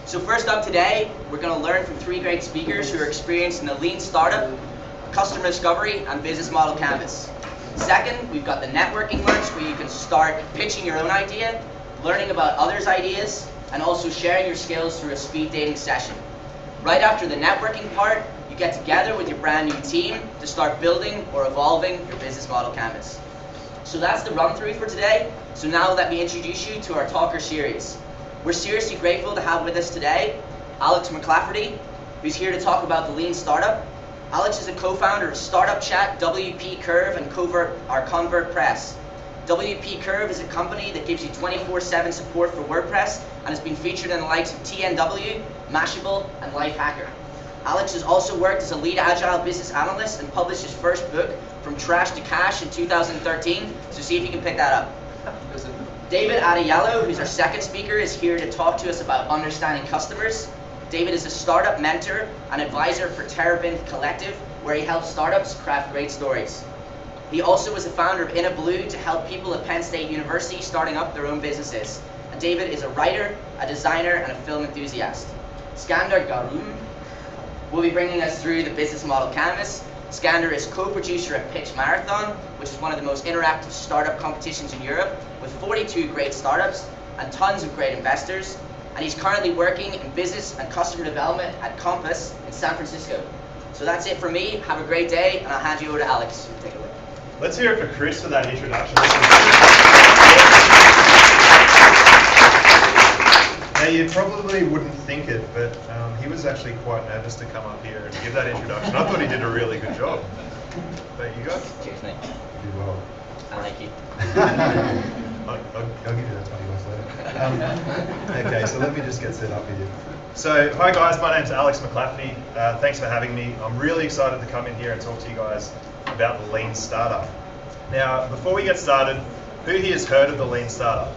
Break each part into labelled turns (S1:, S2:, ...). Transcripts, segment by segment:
S1: So first up today, we're going to learn from three great speakers who are experienced in the lean startup, customer discovery, and business model canvas. Second, we've got the networking lunch where you can start pitching your own idea, learning about others' ideas, and also sharing your skills through a speed dating session. Right after the networking part, you get together with your brand new team to start building or evolving your business model canvas. So that's the run through for today. So now let me introduce you to our talker series. We're seriously grateful to have with us today Alex McClafferty, who's here to talk about the lean startup. Alex is a co-founder of Startup Chat, WP Curve, and Convert Press. WP Curve is a company that gives you 24/7 support for WordPress and has been featured in the likes of TNW, Mashable, and Lifehacker. Alex has also worked as a lead agile business analyst and published his first book, From Trash to Cash, in 2013, so see if you can pick that up. David Adeyalo, who's our second speaker, is here to talk to us about understanding customers. David is a startup mentor and advisor for Terabint Collective, where he helps startups craft great stories. He also was a founder of InnoBlue to help people at Penn State University starting up their own businesses. And David is a writer, a designer, and a film enthusiast. Skander Garum will be bringing us through the business model canvas. Skander is co-producer at Pitch Marathon, which is one of the most interactive startup competitions in Europe, with 42 great startups and tons of great investors. And he's currently working in business and customer development at Compass in San Francisco. So that's it for me. Have a great day, and I'll hand you over to Alex. Take it away.
S2: Let's hear it for Chris for that introduction. Now, you probably wouldn't think it, but he was actually quite nervous to come up here and give that introduction. I thought he did a really good job. Don't you guys?
S1: Cheers, mate.
S3: You did well.
S1: I like you.
S3: I'll give you that 20 bucks later. Okay, so let me just get set up with you.
S2: So, hi guys, my name's Alex McClafferty. Thanks for having me. I'm really excited to come in here and talk to you guys about the lean startup. Now, before we get started, who here has heard of the lean startup?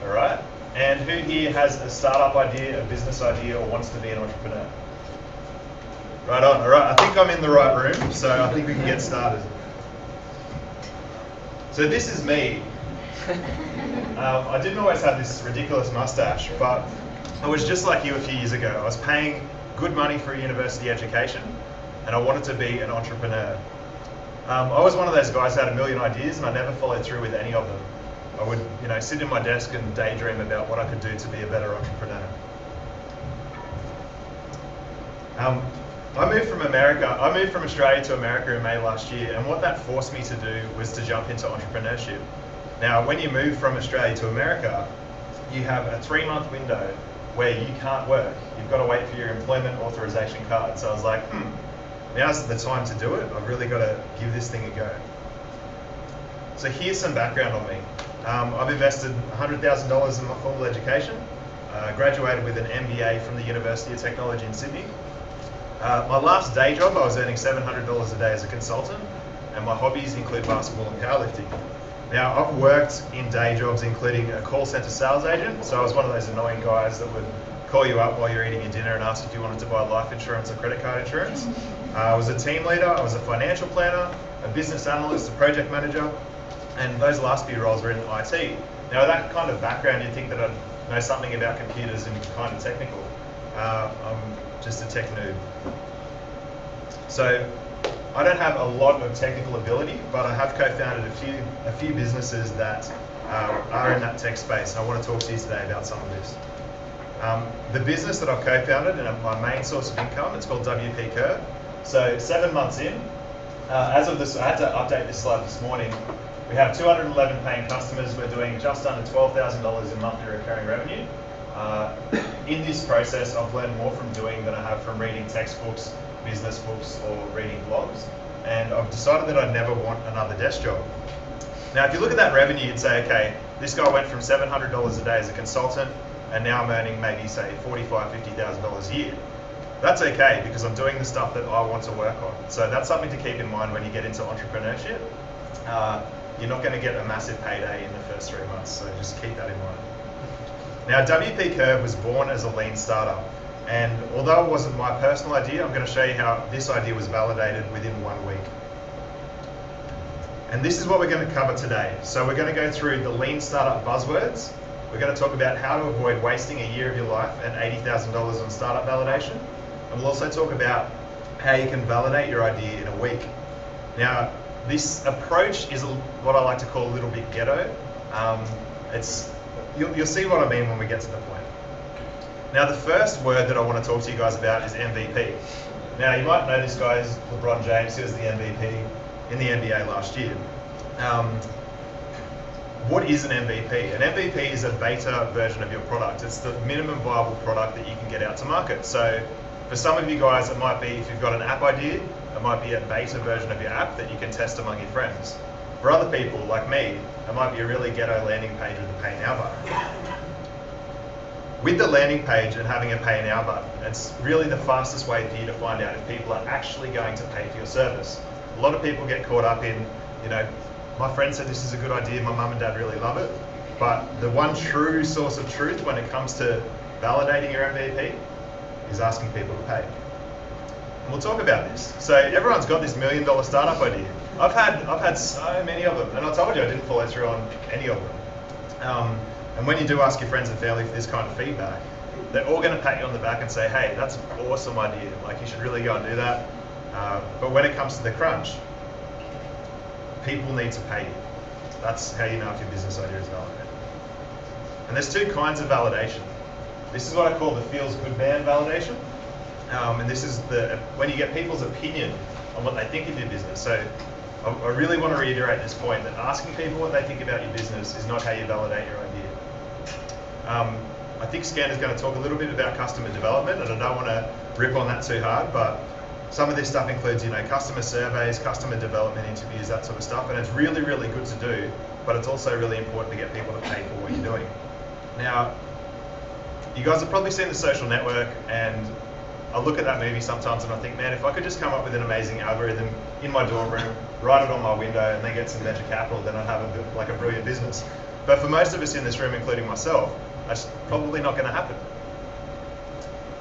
S2: All right. And who here has a startup idea, a business idea, or wants to be an entrepreneur? Right on. All right. I think I'm in the right room, so I think we can get started. So this is me. I didn't always have this ridiculous mustache, but I was just like you a few years ago. I was paying good money for a university education, and I wanted to be an entrepreneur. I was one of those guys who had a million ideas, and I never followed through with any of them. I would, sit in my desk and daydream about what I could do to be a better entrepreneur. I moved from Australia to America in May last year, and what that forced me to do was to jump into entrepreneurship. Now, when you move from Australia to America, you have a 3-month window where you can't work. You've got to wait for your employment authorization card. So I was like, now's the time to do it. I've really got to give this thing a go. So here's some background on me. I've invested $100,000 in my formal education, graduated with an MBA from the University of Technology in Sydney. My last day job, I was earning $700 a day as a consultant, and my hobbies include basketball and powerlifting. Now, I've worked in day jobs including a call center sales agent, so I was one of those annoying guys that would call you up while you're eating your dinner and ask if you wanted to buy life insurance or credit card insurance. I was a team leader, I was a financial planner, a business analyst, a project manager, and those last few roles were in IT. Now, with that kind of background, you'd think that I'd know something about computers and kind of technical. I'm just a tech noob. So, I don't have a lot of technical ability, but I have co-founded a few businesses that are in that tech space, and I want to talk to you today about some of this. The business that I've co-founded and my main source of income, it's called WP Curve. So 7 months in, as of this, I had to update this slide this morning. We have 211 paying customers. We're doing just under $12,000 in monthly recurring revenue. In this process, I've learned more from doing than I have from reading textbooks, business books, or reading blogs. And I've decided that I never want another desk job. Now, if you look at that revenue, you'd say, okay, this guy went from $700 a day as a consultant, and now I'm earning maybe, say, $45,000, $50,000 a year. That's okay, because I'm doing the stuff that I want to work on. So that's something to keep in mind when you get into entrepreneurship. You're not going to get a massive payday in the first 3 months, so just keep that in mind. Now, WP Curve was born as a lean startup, and although it wasn't my personal idea, I'm going to show you how this idea was validated within 1 week. And this is what we're going to cover today. So we're going to go through the lean startup buzzwords, We're going to talk about how to avoid wasting a year of your life and $80,000 on startup validation. And we'll also talk about how you can validate your idea in a week. Now, this approach is what I like to call a little bit ghetto. You'll see what I mean when we get to the point. Now, the first word that I want to talk to you guys about is MVP. Now, you might know this guy is LeBron James. He was the MVP in the NBA last year. What is an MVP? An MVP is a beta version of your product. It's the minimum viable product that you can get out to market. So for some of you guys, it might be, if you've got an app idea, it might be a beta version of your app that you can test among your friends. For other people, like me, it might be a really ghetto landing page with a Pay Now button. With the landing page and having a Pay Now button, it's really the fastest way for you to find out if people are actually going to pay for your service. A lot of people get caught up in, my friend said this is a good idea, my mum and dad really love it, but the one true source of truth when it comes to validating your MVP is asking people to pay. And we'll talk about this. So everyone's got this $1 million startup idea. I've had so many of them, and I told you I didn't follow through on any of them. And when you do ask your friends and family for this kind of feedback, they're all going to pat you on the back and say, hey, that's an awesome idea, like you should really go and do that. But when it comes to the crunch, people need to pay you. That's how you know if your business idea is validated. And there's two kinds of validation. This is what I call the feels good man validation. And this is when you get people's opinion on what they think of your business. So I really want to reiterate this point that asking people what they think about your business is not how you validate your idea. I think Scanner's going to talk a little bit about customer development, and I don't want to rip on that too hard, but some of this stuff includes, customer surveys, customer development interviews, that sort of stuff, and it's really, really good to do, but it's also really important to get people to pay for what you're doing. Now, you guys have probably seen The Social Network, and I look at that movie sometimes and I think, man, if I could just come up with an amazing algorithm in my dorm room, write it on my window, and then get some venture capital, then I'd have a brilliant business. But for most of us in this room, including myself, that's probably not going to happen.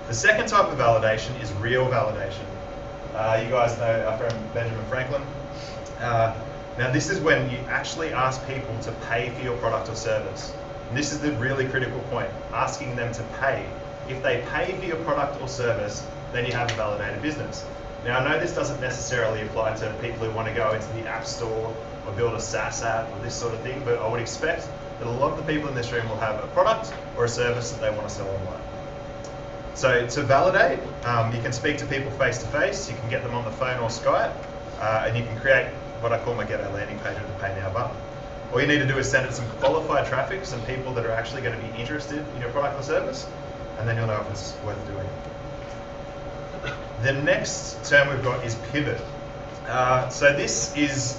S2: The second type of validation is real validation. You guys know our friend Benjamin Franklin. Now this is when you actually ask people to pay for your product or service. And this is the really critical point, asking them to pay. If they pay for your product or service, then you have a validated business. Now I know this doesn't necessarily apply to people who want to go into the App Store or build a SaaS app or this sort of thing, but I would expect that a lot of the people in this room will have a product or a service that they want to sell online. So to validate, you can speak to people face to face, you can get them on the phone or Skype, and you can create what I call my Ghetto landing page with the Pay Now button. All you need to do is send it some qualified traffic, some people that are actually going to be interested in your product or service, and then you'll know if it's worth doing. The next term we've got is pivot. So this is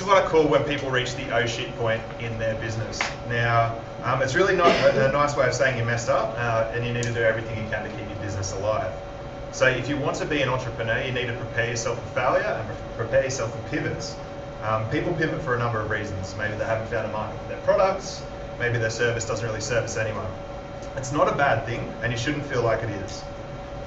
S2: what I call when people reach the oh shit point in their business. Now, it's really not a nice way of saying you messed up and you need to do everything you can to keep your business alive. So if you want to be an entrepreneur, you need to prepare yourself for failure and prepare yourself for pivots. People pivot for a number of reasons. Maybe they haven't found a market for their products, maybe their service doesn't really service anyone. It's not a bad thing, and you shouldn't feel like it is.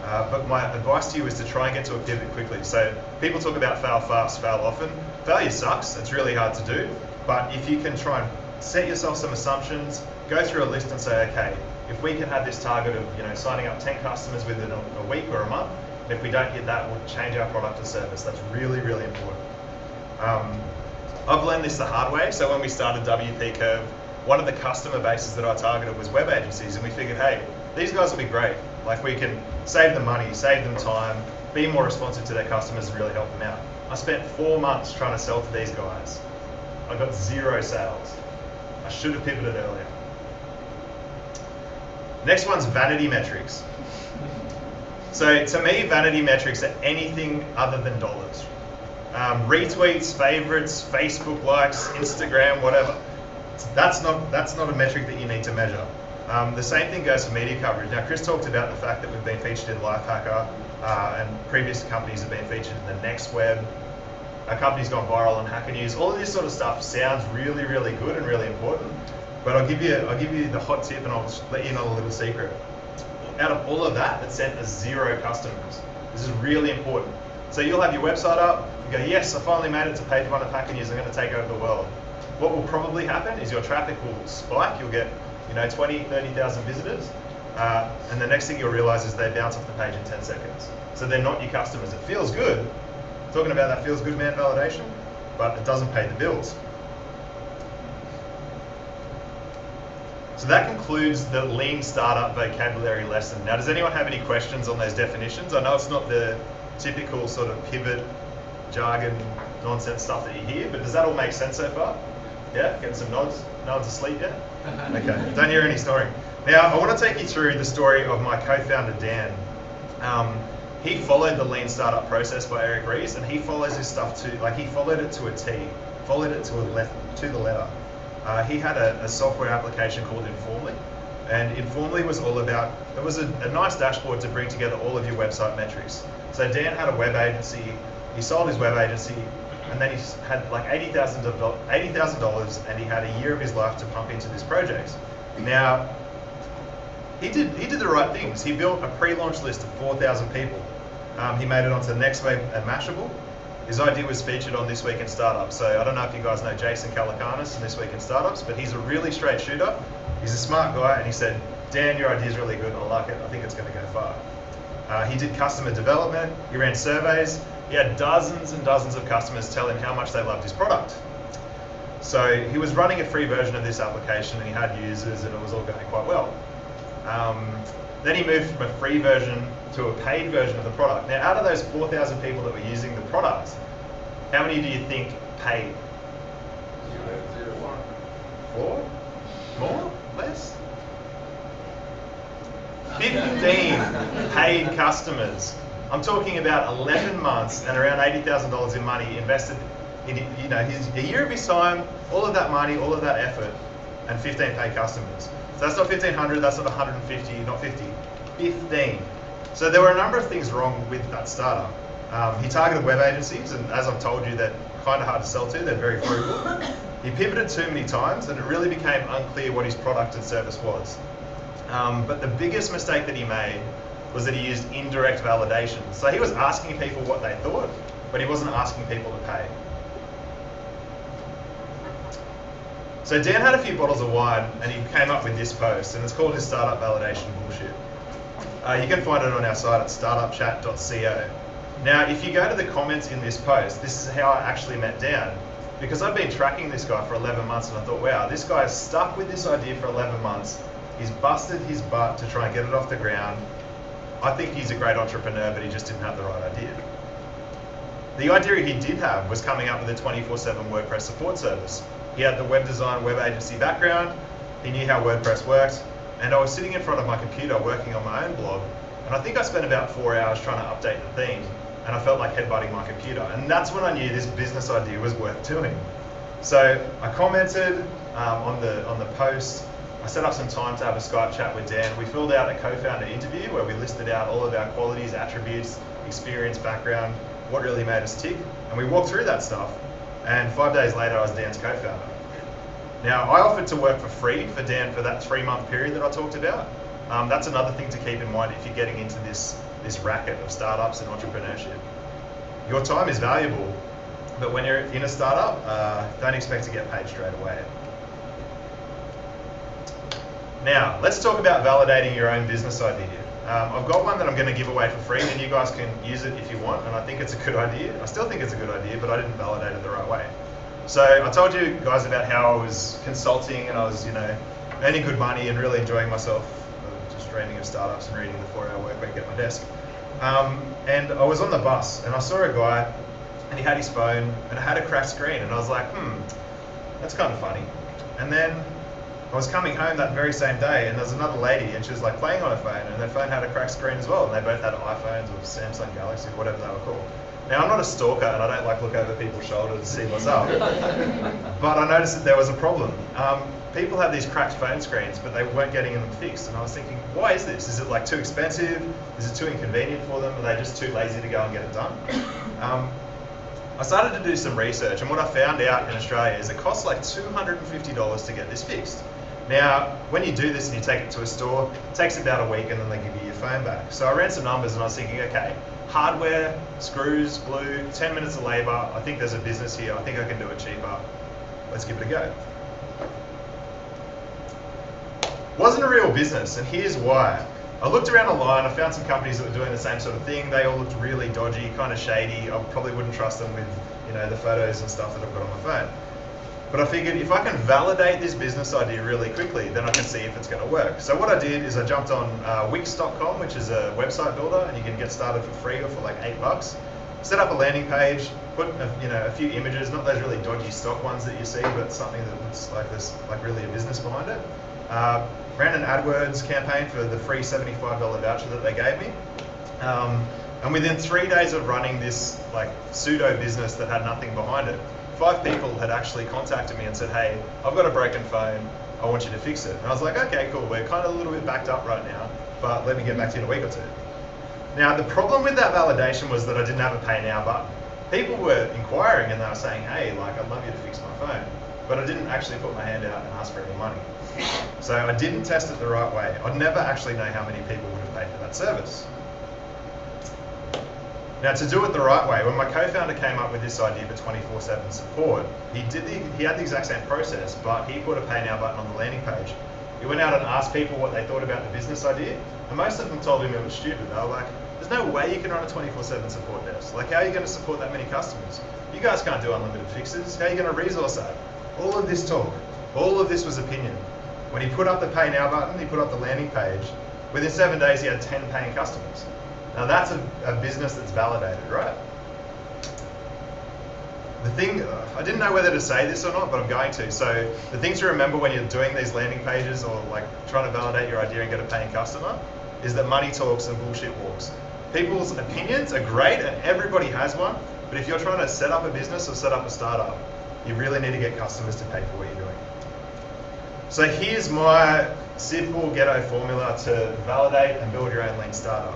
S2: But my advice to you is to try and get to a pivot quickly. So people talk about fail fast, fail often. Failure sucks, it's really hard to do, but if you can try and set yourself some assumptions, go through a list and say, okay, if we can have this target of signing up 10 customers within a week or a month, and if we don't hit that, we'll change our product or service. That's really, really important. I've learned this the hard way. So when we started WP Curve, one of the customer bases that I targeted was web agencies, and we figured, hey, these guys will be great. Like, we can save them money, save them time, be more responsive to their customers and really help them out. I spent 4 months trying to sell to these guys. I got 0 sales. I should have pivoted earlier. Next one's vanity metrics. So to me, vanity metrics are anything other than dollars. Retweets, favorites, Facebook likes, Instagram, whatever. That's not a metric that you need to measure. The same thing goes for media coverage. Now, Chris talked about the fact that we've been featured in Lifehacker, and previous companies have been featured in the Next Web. Our company's gone viral on Hacker News. All of this sort of stuff sounds really, really good and really important. But I'll give you the hot tip, and I'll let you know a little secret. Out of all of that, it sent us 0 customers. This is really important. So you'll have your website up, you go, yes, I finally made it to page 1 of Hacker News, I'm going to take over the world. What will probably happen is your traffic will spike, you'll get 20, 30,000 visitors. And the next thing you'll realize is they bounce off the page in 10 seconds. So they're not your customers. It feels good, talking about that feels good man validation, but it doesn't pay the bills. So that concludes the lean startup vocabulary lesson. Now, does anyone have any questions on those definitions? I know it's not the typical sort of pivot, jargon, nonsense stuff that you hear, but does that all make sense so far? Yeah, getting some nods? No one's asleep yet? Okay, don't hear any snoring. Now, I want to take you through the story of my co-founder, Dan. He followed the lean startup process by Eric Ries, and he follows his stuff he followed it to a T, followed it to the letter. He had a software application called Informly, and Informly was all about, it was a nice dashboard to bring together all of your website metrics. So Dan had a web agency, he sold his web agency, and then he had like $80,000 and he had a year of his life to pump into this project. Now, he did the right things. He built a pre-launch list of 4,000 people. He made it onto Nextwave and Mashable. His idea was featured on This Week in Startups. So I don't know if you guys know Jason Calacanis and This Week in Startups, but he's a really straight shooter. He's a smart guy, and he said, Dan, your idea is really good, I like it, I think it's going to go far. He did customer development, he ran surveys, he had dozens and dozens of customers tell him how much they loved his product. So he was running a free version of this application, and he had users, and it was all going quite well. Then he moved from a free version to a paid version of the product. Now, out of those 4,000 people that were using the product, how many do you think paid? 4? More? Less? 15 paid customers. I'm talking about 11 months and around $80,000 in money invested in, a year of his time, all of that money, all of that effort, and 15 paid customers. So that's not 1,500, that's not 150, not 50, 15. So there were a number of things wrong with that startup. He targeted web agencies, and as I've told you, they're kind of hard to sell to, they're very frugal. He pivoted too many times, and it really became unclear what his product and service was. But the biggest mistake that he made was that he used indirect validation. So he was asking people what they thought, but he wasn't asking people to pay. So Dan had a few bottles of wine, and he came up with this post, and it's called his Startup Validation Bullshit. You can find it on our site at startupchat.co. Now, if you go to the comments in this post, this is how I actually met Dan. Because I've been tracking this guy for 11 months, and I thought, wow, this guy is stuck with this idea for 11 months. He's busted his butt to try and get it off the ground. I think he's a great entrepreneur, but he just didn't have the right idea. The idea he did have was coming up with a 24/7 WordPress support service. He had the web design, web agency background, he knew how WordPress worked, and I was sitting in front of my computer working on my own blog, and I think I spent about 4 hours trying to update the theme, and I felt like headbutting my computer. And that's when I knew this business idea was worth doing. So I commented on the post. I set up some time to have a Skype chat with Dan. We filled out a co-founder interview where we listed out all of our qualities, attributes, experience, background, what really made us tick, and we walked through that stuff. And 5 days later, I was Dan's co-founder. Now, I offered to work for free for Dan for that 3-month period that I talked about. That's another thing to keep in mind if you're getting into this racket of startups and entrepreneurship. Your time is valuable, but when you're in a startup, don't expect to get paid straight away. Now, let's talk about validating your own business idea. I've got one that I'm going to give away for free, and you guys can use it if you want, and I think it's a good idea. I still think it's a good idea, but I didn't validate it the right way. So I told you guys about how I was consulting and I was, earning good money and really enjoying myself, just dreaming of startups and reading the 4-hour work week at my desk. And I was on the bus and I saw a guy and he had his phone and it had a cracked screen, and I was like, that's kind of funny. And then I was coming home that very same day, and there was another lady, and she was like playing on her phone, and her phone had a cracked screen as well, and they both had iPhones or Samsung Galaxy, whatever they were called. Now, I'm not a stalker, and I don't like look over people's shoulders to see what's up, but I noticed that there was a problem. People have these cracked phone screens, but they weren't getting them fixed, and I was thinking, why is this? Is it like too expensive? Is it too inconvenient for them? Are they just too lazy to go and get it done? I started to do some research, and what I found out in Australia is it costs like $250 to get this fixed. Now, when you do this and you take it to a store, it takes about a week and then they give you your phone back. So I ran some numbers and I was thinking, okay, hardware, screws, glue, 10 minutes of labor, I think there's a business here, I think I can do it cheaper. Let's give it a go. Wasn't a real business, and here's why. I looked around online, I found some companies that were doing the same sort of thing. They all looked really dodgy, kind of shady. I probably wouldn't trust them with, the photos and stuff that I've got on my phone. But I figured if I can validate this business idea really quickly, then I can see if it's going to work. So what I did is I jumped on Wix.com, which is a website builder, and you can get started for free or for like $8. Set up a landing page, put a few images, not those really dodgy stock ones that you see, but something that looks like there's like really a business behind it. Ran an AdWords campaign for the free $75 voucher that they gave me. And within 3 days of running this like pseudo business that had nothing behind it, 5 people had actually contacted me and said, hey, I've got a broken phone, I want you to fix it. And I was like, okay, cool, we're kind of a little bit backed up right now, but let me get back to you in a week or two. Now, the problem with that validation was that I didn't have a pay now button. People were inquiring and they were saying, hey, like, I'd love you to fix my phone, but I didn't actually put my hand out and ask for any money. So I didn't test it the right way. I'd never actually know how many people would have paid for that service. Now, to do it the right way, when my co-founder came up with this idea for 24/7 support, he had the exact same process, but he put a pay now button on the landing page. He went out and asked people what they thought about the business idea, and most of them told him it was stupid. They were like, there's no way you can run a 24/7 support desk. Like, how are you going to support that many customers? You guys can't do unlimited fixes. How are you going to resource that? All of this talk, all of this was opinion. When he put up the pay now button, he put up the landing page, within 7 days he had 10 paying customers. Now that's a business that's validated, right? The thing, I didn't know whether to say this or not, but I'm going to. So the thing to remember when you're doing these landing pages or like trying to validate your idea and get a paying customer is that money talks and bullshit walks. People's opinions are great and everybody has one, but if you're trying to set up a business or set up a startup, you really need to get customers to pay for what you're doing. So here's my simple ghetto formula to validate and build your own lean startup.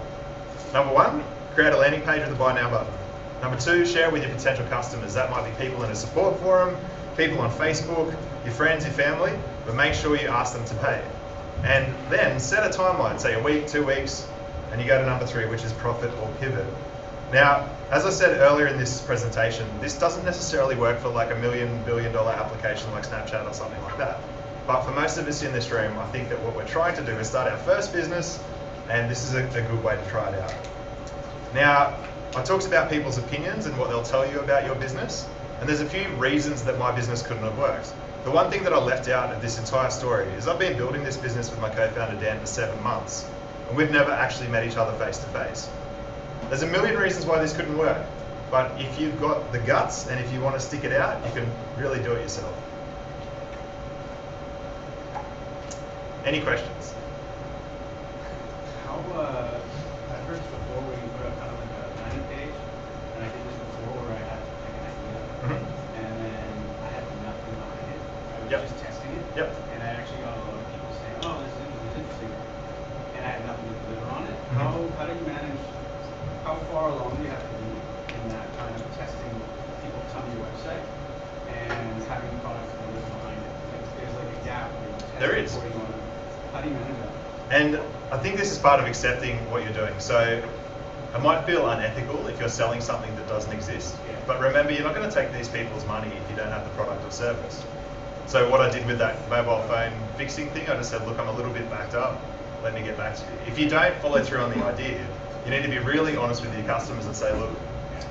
S2: Number 1, create a landing page with a buy now button. Number 2, share it with your potential customers. That might be people in a support forum, people on Facebook, your friends, your family, but make sure you ask them to pay. And then set a timeline, say a week, 2 weeks, and you go to number 3, which is profit or pivot. Now, as I said earlier in this presentation, this doesn't necessarily work for like a $1 billion application like Snapchat or something like that. But for most of us in this room, I think that what we're trying to do is start our first business, and this is a good way to try it out. Now, I talked about people's opinions and what they'll tell you about your business, and there's a few reasons that my business couldn't have worked. The one thing that I left out of this entire story is I've been building this business with my co-founder Dan for 7 months, and we've never actually met each other face to face. There's a million reasons why this couldn't work, but if you've got the guts and if you want to stick it out, you can really do it yourself. Any questions?
S4: How, at first before we put up kind of like a landing page, and I did this before where I had like an idea, and then I had nothing behind it. I was just testing it, and I actually got a lot of people saying, oh, this is interesting, and I had nothing to deliver on it. How do you manage, how far along do you have to be in that kind of testing people come to your website and having products that live behind it? Like, there's like a gap where you test
S2: There is.
S4: before you want to, how do you manage that?
S2: And I think this is part of accepting what you're doing. So it might feel unethical if you're selling something that doesn't exist. But remember, you're not going to take these people's money if you don't have the product or service. So what I did with that mobile phone fixing thing, I just said, look, I'm a little bit backed up. Let me get back to you. If you don't follow through on the idea, you need to be really honest with your customers and say, look,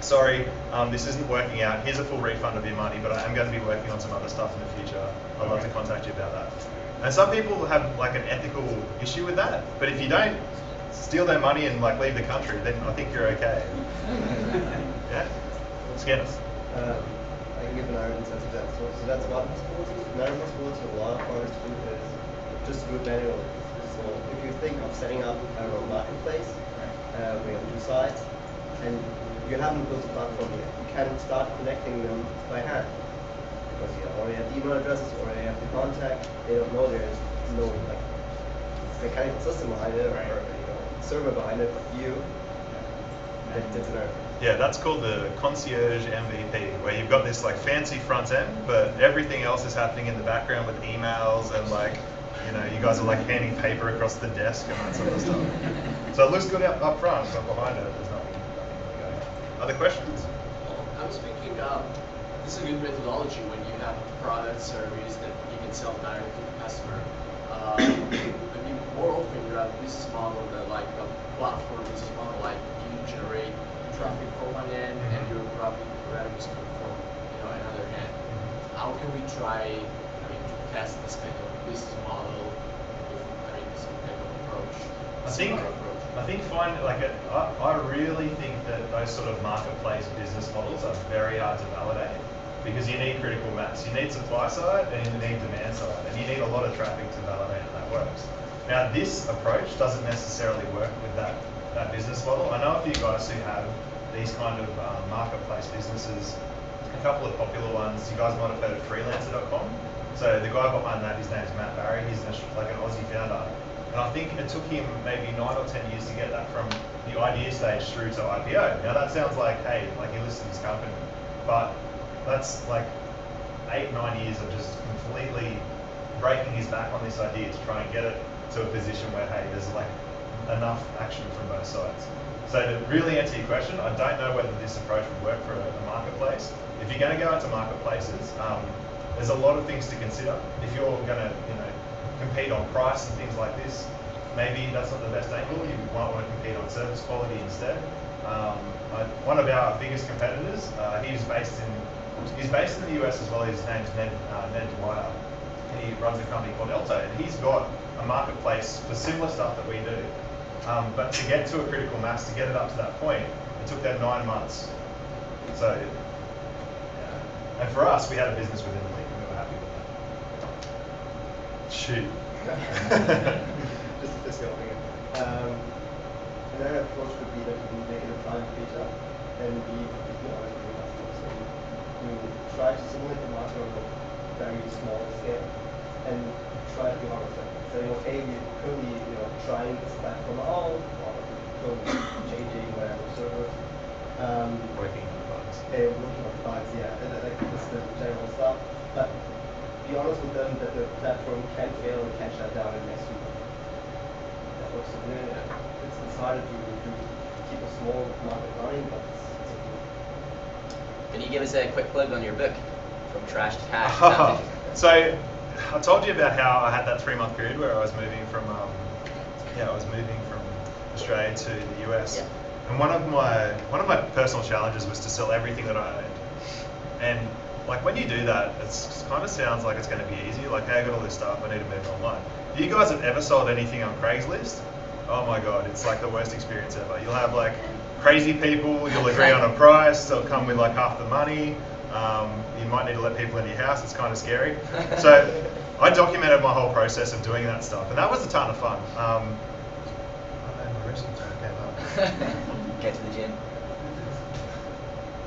S2: sorry, this isn't working out. Here's a full refund of your money, but I am going to be working on some other stuff in the future. I'd love to contact you about that. And some people have like an ethical issue with that, but if you don't steal their money and like leave the country, then I think you're okay. Yeah? Scanners.
S5: I can give an Ireland sense of that. So that's what sports. American sports, a lot of farmers do is just do it manually. So if you think of setting up a marketplace, where you have 2 sides, and you haven't built a platform yet, you can start connecting them by hand. Because you already have the email addresses, already have the contact, they don't know there's no like mechanical system behind it or server behind it, but you, that's an error.
S2: Yeah, that's called the concierge MVP, where you've got this like fancy front end, but everything else is happening in the background with emails and like, you guys are like handing paper across the desk and that sort of stuff. So it looks good up front, but behind it, there's nothing really going on. Other questions?
S6: I was thinking, this is a good methodology when you have a product, service that you can sell directly to the customer. more often you have business model that like a platform business model, like you generate traffic from one end and your revenue is coming from another end. How can we try, to test this kind of business model with, some kind of approach?
S2: I think I really think that those sort of marketplace business models are very hard to validate because you need critical mass. You need supply side and you need demand side, and you need a lot of traffic to validate that works. Now, this approach doesn't necessarily work with that business model. I know a few guys who have these kind of marketplace businesses. A couple of popular ones, you guys might have heard of freelancer.com. So the guy behind that, his name's Matt Barry. He's like an Aussie founder. And I think it took him maybe 9 or 10 years to get that from the idea stage through to IPO. Now that sounds like, hey, like he listed his company, but that's like 8-9 years of just completely breaking his back on this idea to try and get it to a position where, hey, there's like enough action from both sides. So to really answer your question, I don't know whether this approach would work for a marketplace. If you're going to go into marketplaces, there's a lot of things to consider. If you're going to, compete on price and things like this, maybe that's not the best angle. You might want to compete on service quality instead. One of our biggest competitors, he's based in the US as well. His name's Ned Dwyer. He runs a company called Elto, and he's got a marketplace for similar stuff that we do. But to get to a critical mass, to get it up to that point, it took them 9 months. So, and for us, we had a business within a week, and we were happy with that. Shoot.
S5: just helping it. Another approach would be that you make it a prime feature and be completely honest with your customers. So you try to simulate the market on a very small scale and try to be honest with it. Saying, okay, we're currently trying this platform out, or currently changing whatever servers.
S2: Working on bugs.
S5: Working on bugs, yeah, like this is the general stuff. But be honest with them that the platform can fail and can shut down in the next week. That works. It's decided to keep a small market running, but it's okay.
S1: Can you give us a quick plug on your book, From Trash to Cash?
S2: So I told you about how I had that 3-month period where I was moving from Australia to the US.
S1: Yeah.
S2: And one of my personal challenges was to sell everything that I owned. And like when you do that, it kind of sounds like it's going to be easy. Like, hey, I got all this stuff, I need to move online. If you guys have ever sold anything on Craigslist, oh my God, it's like the worst experience ever. You'll have like crazy people, you'll agree on a price, they'll come with like half the money. You might need to let people in your house, it's kind of scary. So I documented my whole process of doing that stuff, and that was a ton of fun. I know my wrist came up.
S1: Get to the gym.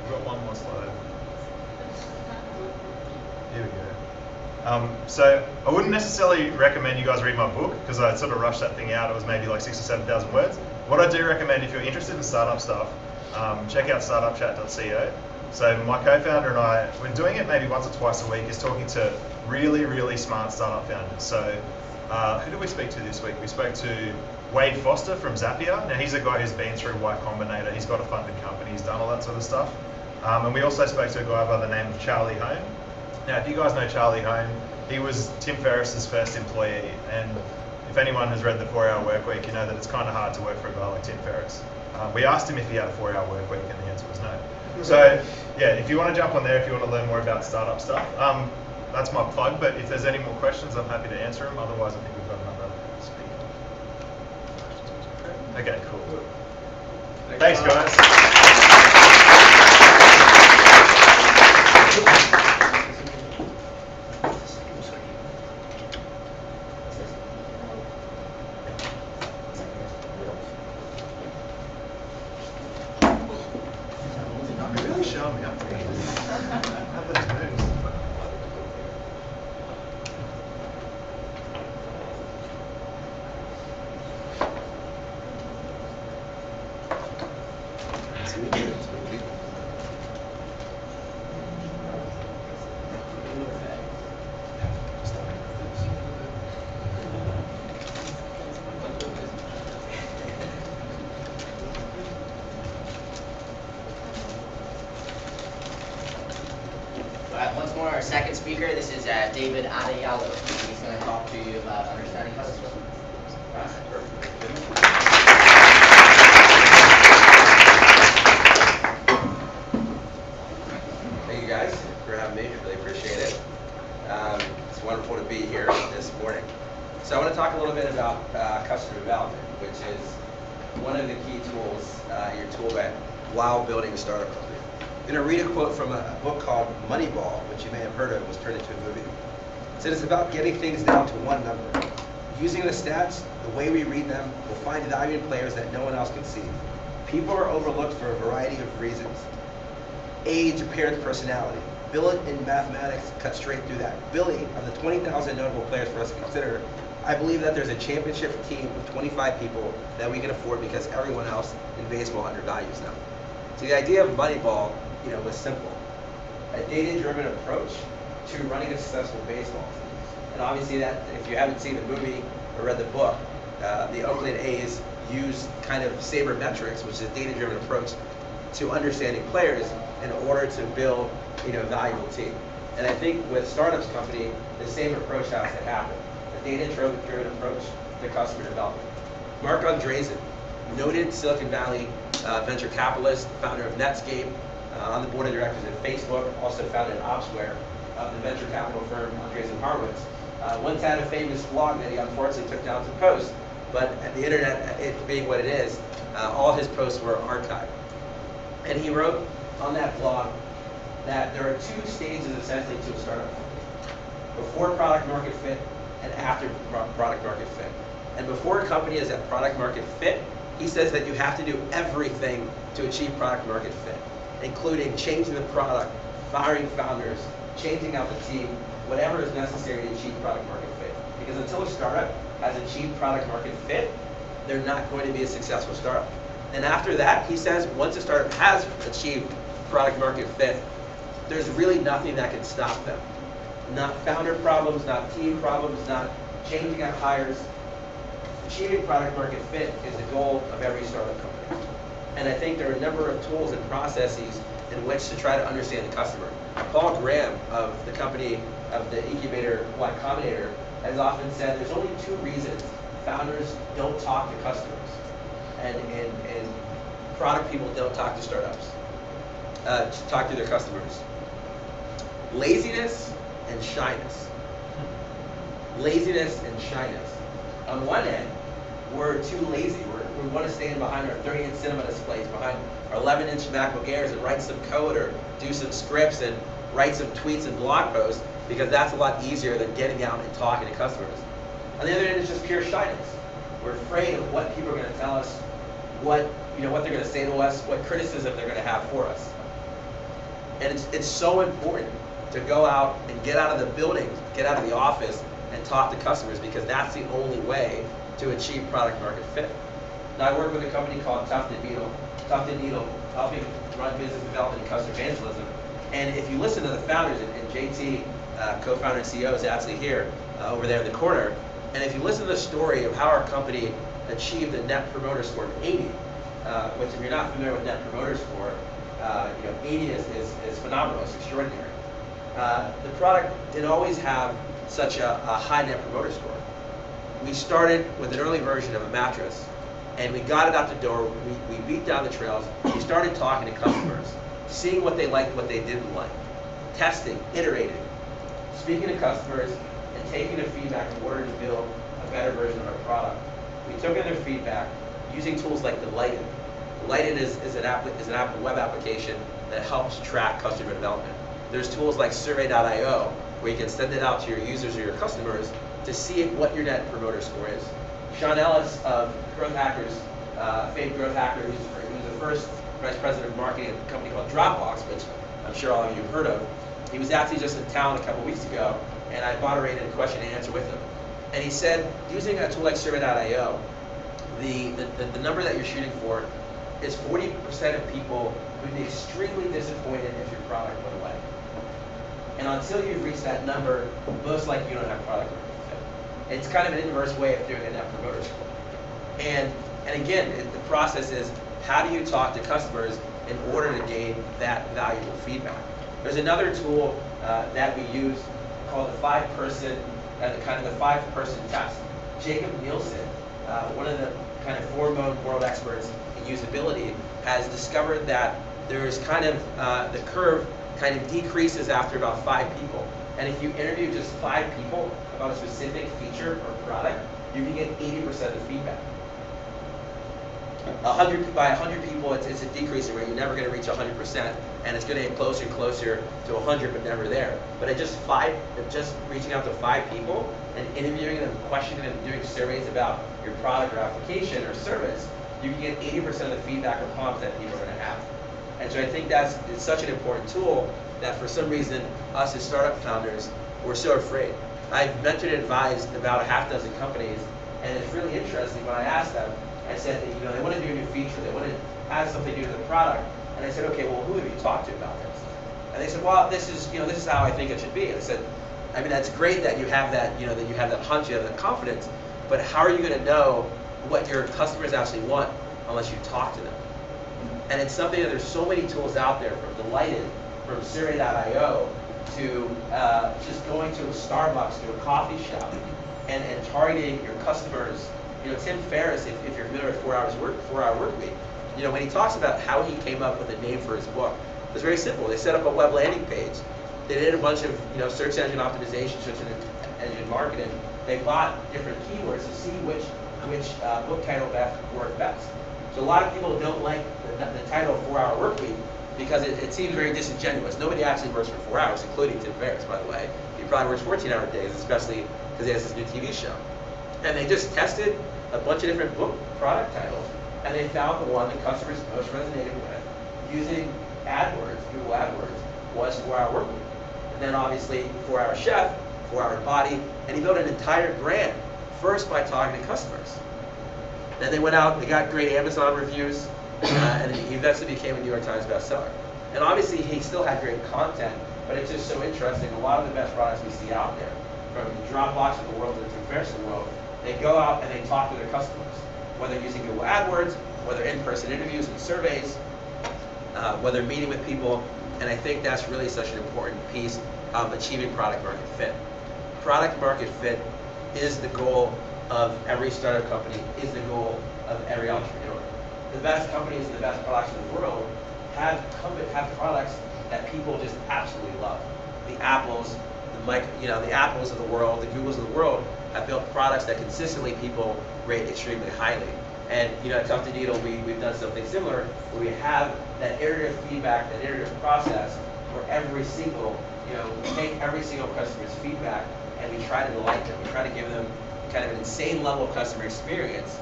S2: We've got one more slide. Here we go. So I wouldn't necessarily recommend you guys read my book because I sort of rushed that thing out. It was maybe like 6,000 or 7,000 words. What I do recommend, if you're interested in startup stuff, check out startupchat.co. So my co-founder and I, we're doing it maybe once or twice a week, is talking to really, really smart startup founders. So who did we speak to this week? We spoke to Wade Foster from Zapier. Now he's a guy who's been through Y Combinator. He's got a funded company. He's done all that sort of stuff. And we also spoke to a guy by the name of Charlie Hone. Now, if you guys know Charlie Hone, he was Tim Ferriss's first employee. And if anyone has read The 4-Hour Workweek, you know that it's kind of hard to work for a guy like Tim Ferriss. We asked him if he had a 4-hour workweek, and the answer was no. So, yeah, if you want to jump on there, if you want to learn more about startup stuff, that's my plug. But if there's any more questions, I'm happy to answer them. Otherwise, I think we've got another speaker. Okay, cool. Thanks, guys. Really showing me up here. How about those moves?
S1: Once more, our second speaker, this is David Adeyalo. He's going to talk to you about understanding customers.
S7: Thank you guys for having me. Really appreciate it. It's wonderful to be here this morning. So I want to talk a little bit about customer development, which is one of the key tools in your tool bag while building a startup company. I'm going to read a quote from a book called Moneyball, which you may have heard of. It was turned into a movie. It said it's about getting things down to one number. Using the stats, the way we read them, we'll find value in players that no one else can see. People are overlooked for a variety of reasons. Age, appearance, personality. Bill in mathematics cut straight through that. Billy, of the 20,000 notable players for us to consider, I believe that there's a championship team of 25 people that we can afford because everyone else in baseball undervalues them. So the idea of Moneyball, was simple. A data-driven approach to running a successful baseball team. And obviously that, if you haven't seen the movie or read the book, the Oakland A's use kind of sabermetrics, which is a data-driven approach to understanding players in order to build, a valuable team. And I think with Startups Company, the same approach has to happen. A data-driven approach to customer development. Mark Andreessen, noted Silicon Valley venture capitalist, founder of Netscape, on the board of directors at Facebook, also founded Opsware, the venture capital firm Andreessen Horowitz. Once had a famous blog that he unfortunately took down to post, but at the internet, it being what it is, all his posts were archived. And he wrote on that blog that there are two stages essentially to a startup company. Before product market fit and after product market fit. And before a company is at product market fit, he says that you have to do everything to achieve product market fit, including changing the product, firing founders, changing out the team, whatever is necessary to achieve product market fit. Because until a startup has achieved product market fit, they're not going to be a successful startup. And after that, he says, once a startup has achieved product market fit, there's really nothing that can stop them. Not founder problems, not team problems, not changing out hires. Achieving product market fit is the goal of every startup company. And I think there are a number of tools and processes in which to try to understand the customer. Paul Graham of the company, of the incubator Y Combinator, has often said there's only two reasons founders don't talk to customers and product people don't talk to startups, talk to their customers. Laziness and shyness. Laziness and shyness. On one end, we're too lazy. We want to stand behind our 30-inch cinema displays, behind our 11-inch MacBook Airs and write some code or do some scripts and write some tweets and blog posts because that's a lot easier than getting out and talking to customers. On the other end, it's just pure shyness. We're afraid of what people are going to tell us, what they're going to say to us, what criticism they're going to have for us. And it's so important to go out and get out of the building, get out of the office, and talk to customers because that's the only way to achieve product market fit. Now I work with a company called Tufted Needle, helping run business development and customer evangelism. And if you listen to the founders, and JT, co-founder and CEO, is actually here, over there in the corner, and if you listen to the story of how our company achieved a Net Promoter Score of 80, which if you're not familiar with Net Promoter Score, 80 is phenomenal, it's extraordinary. The product didn't always have such a high Net Promoter Score. We started with an early version of a mattress, and we got it out the door, we beat down the trails, we started talking to customers, seeing what they liked, what they didn't like, testing, iterating, speaking to customers, and taking their feedback in order to build a better version of our product. We took in their feedback using tools like Delighted. Delighted is an web application that helps track customer development. There's tools like Survey.io where you can send it out to your users or your customers to see what your Net Promoter Score is. Sean Ellis of Growth Hackers, famed growth hacker who's the first vice president of marketing at a company called Dropbox, which I'm sure all of you have heard of. He was actually just in town a couple weeks ago, and I moderated a question and answer with him. And he said, using a tool like Survey.io, the number that you're shooting for is 40% of people would be extremely disappointed if your product went away. And until you've reached that number, most likely you don't have product market fit. It's kind of an inverse way of doing a Net Promoter Score. And again, the process is, how do you talk to customers in order to gain that valuable feedback? There's another tool that we use called the 5-person test. Jacob Nielsen one of the kind of foremost world experts in usability, has discovered that there's kind of the curve kind of decreases after about 5 people. And if you interview just 5 people about a specific feature or product, you can get 80% of the feedback. By 100 people, it's a decreasing rate. You're never going to reach 100%, and it's going to get closer and closer to 100, but never there. But at just reaching out to 5 people and interviewing them, questioning them, doing surveys about your product or application or service, you can get 80% of the feedback or prompts that people are going to have. And so I think it's such an important tool that for some reason, us as startup founders, we're so afraid. I've mentored and advised about a half dozen companies, and it's really interesting when I asked them, I said that, they want to do a new feature, they want to add something new to the product, and I said, okay, well, who have you talked to about this? And they said, well, this is how I think it should be. And I said, I mean, that's great that you have that, that you have that hunch, you have that confidence, but how are you going to know what your customers actually want unless you talk to them? And it's something that there's so many tools out there, from Delighted, from Survey.io, to just going to a Starbucks, to a coffee shop, and targeting your customers. Tim Ferriss, if you're familiar with 4-Hour Work Week, when he talks about how he came up with a name for his book, it was very simple. They set up a web landing page. They did a bunch of search engine optimization, search engine marketing. They bought different keywords to see which book title worked best. So a lot of people don't like the title of 4-Hour Work Week because it seems very disingenuous. Nobody actually works for 4 hours, including Tim Ferriss, by the way. He probably works 14-hour days, especially because he has this new TV show. And they just tested a bunch of different book product titles, and they found the one that customers most resonated with, using AdWords, Google AdWords, was 4-Hour Work Week. And then obviously 4-Hour Chef, 4-Hour Body, and he built an entire brand, first by talking to customers. Then they went out, they got great Amazon reviews, and he eventually became a New York Times bestseller. And obviously he still had great content, but it's just so interesting. A lot of the best products we see out there, from the Dropbox of the world to the Tim Ferriss of the world, they go out and they talk to their customers, whether using Google AdWords, whether in-person interviews and surveys, whether meeting with people, and I think that's really such an important piece of achieving product market fit. Product market fit is the goal of every startup company, is the goal of every entrepreneur. The best companies and the best products in the world have products that people just absolutely love. The Apples, the Apples of the world, the Googles of the world have built products that consistently people rate extremely highly. And at Tuft & Needle, we've done something similar, where we have that iterative feedback, that iterative process, where we take every single customer's feedback and we try to delight them. We try to give them kind of an insane level of customer experience,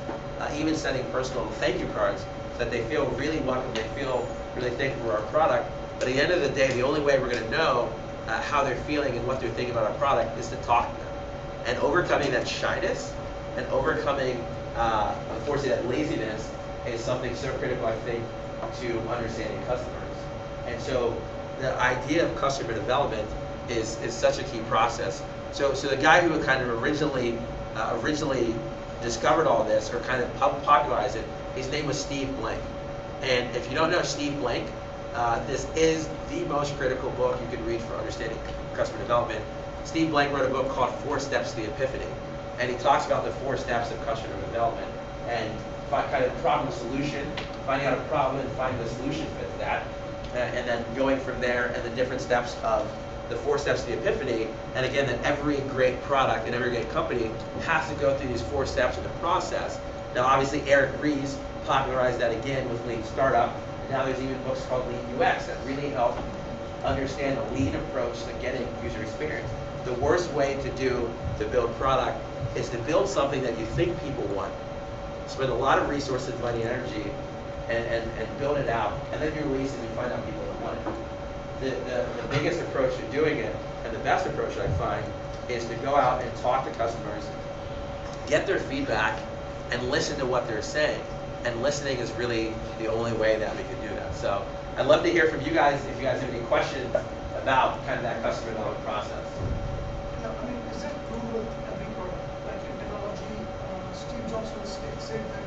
S7: even sending personal thank you cards, so that they feel really welcome, they feel really thankful for our product. But at the end of the day, the only way we're going to know how they're feeling and what they're thinking about our product is to talk to them. And overcoming that shyness and overcoming, unfortunately, that laziness is something so critical, I think, to understanding customers. And so the idea of customer development is such a key process. So the guy who kind of originally discovered all this, or kind of popularized it, his name was Steve Blank. And if you don't know Steve Blank, this is the most critical book you can read for understanding customer development. Steve Blank wrote a book called 4 Steps to the Epiphany, and he talks about the 4 steps of customer development, and kind of problem solution, finding out a problem and finding the solution fit to that, and then going from there, and the different steps of the 4 steps to the Epiphany. And again, that every great product and every great company has to go through these 4 steps of the process. Now, obviously, Eric Ries popularized that again with Lean Startup. And now there's even books called Lean UX that really help understand the lean approach to getting user experience. The worst way to build product is to build something that you think people want. Spend a lot of resources, money, and energy, and build it out, and then you release it and find out people don't want it. The biggest approach to doing it, and the best approach I find, is to go out and talk to customers, get their feedback, and listen to what they're saying. And listening is really the only way that we can do that. So I'd love to hear from you guys if you guys have any questions about kind of that customer development process.
S8: Yeah, I mean, is it true with every product? Like in technology, Steve Jobs said that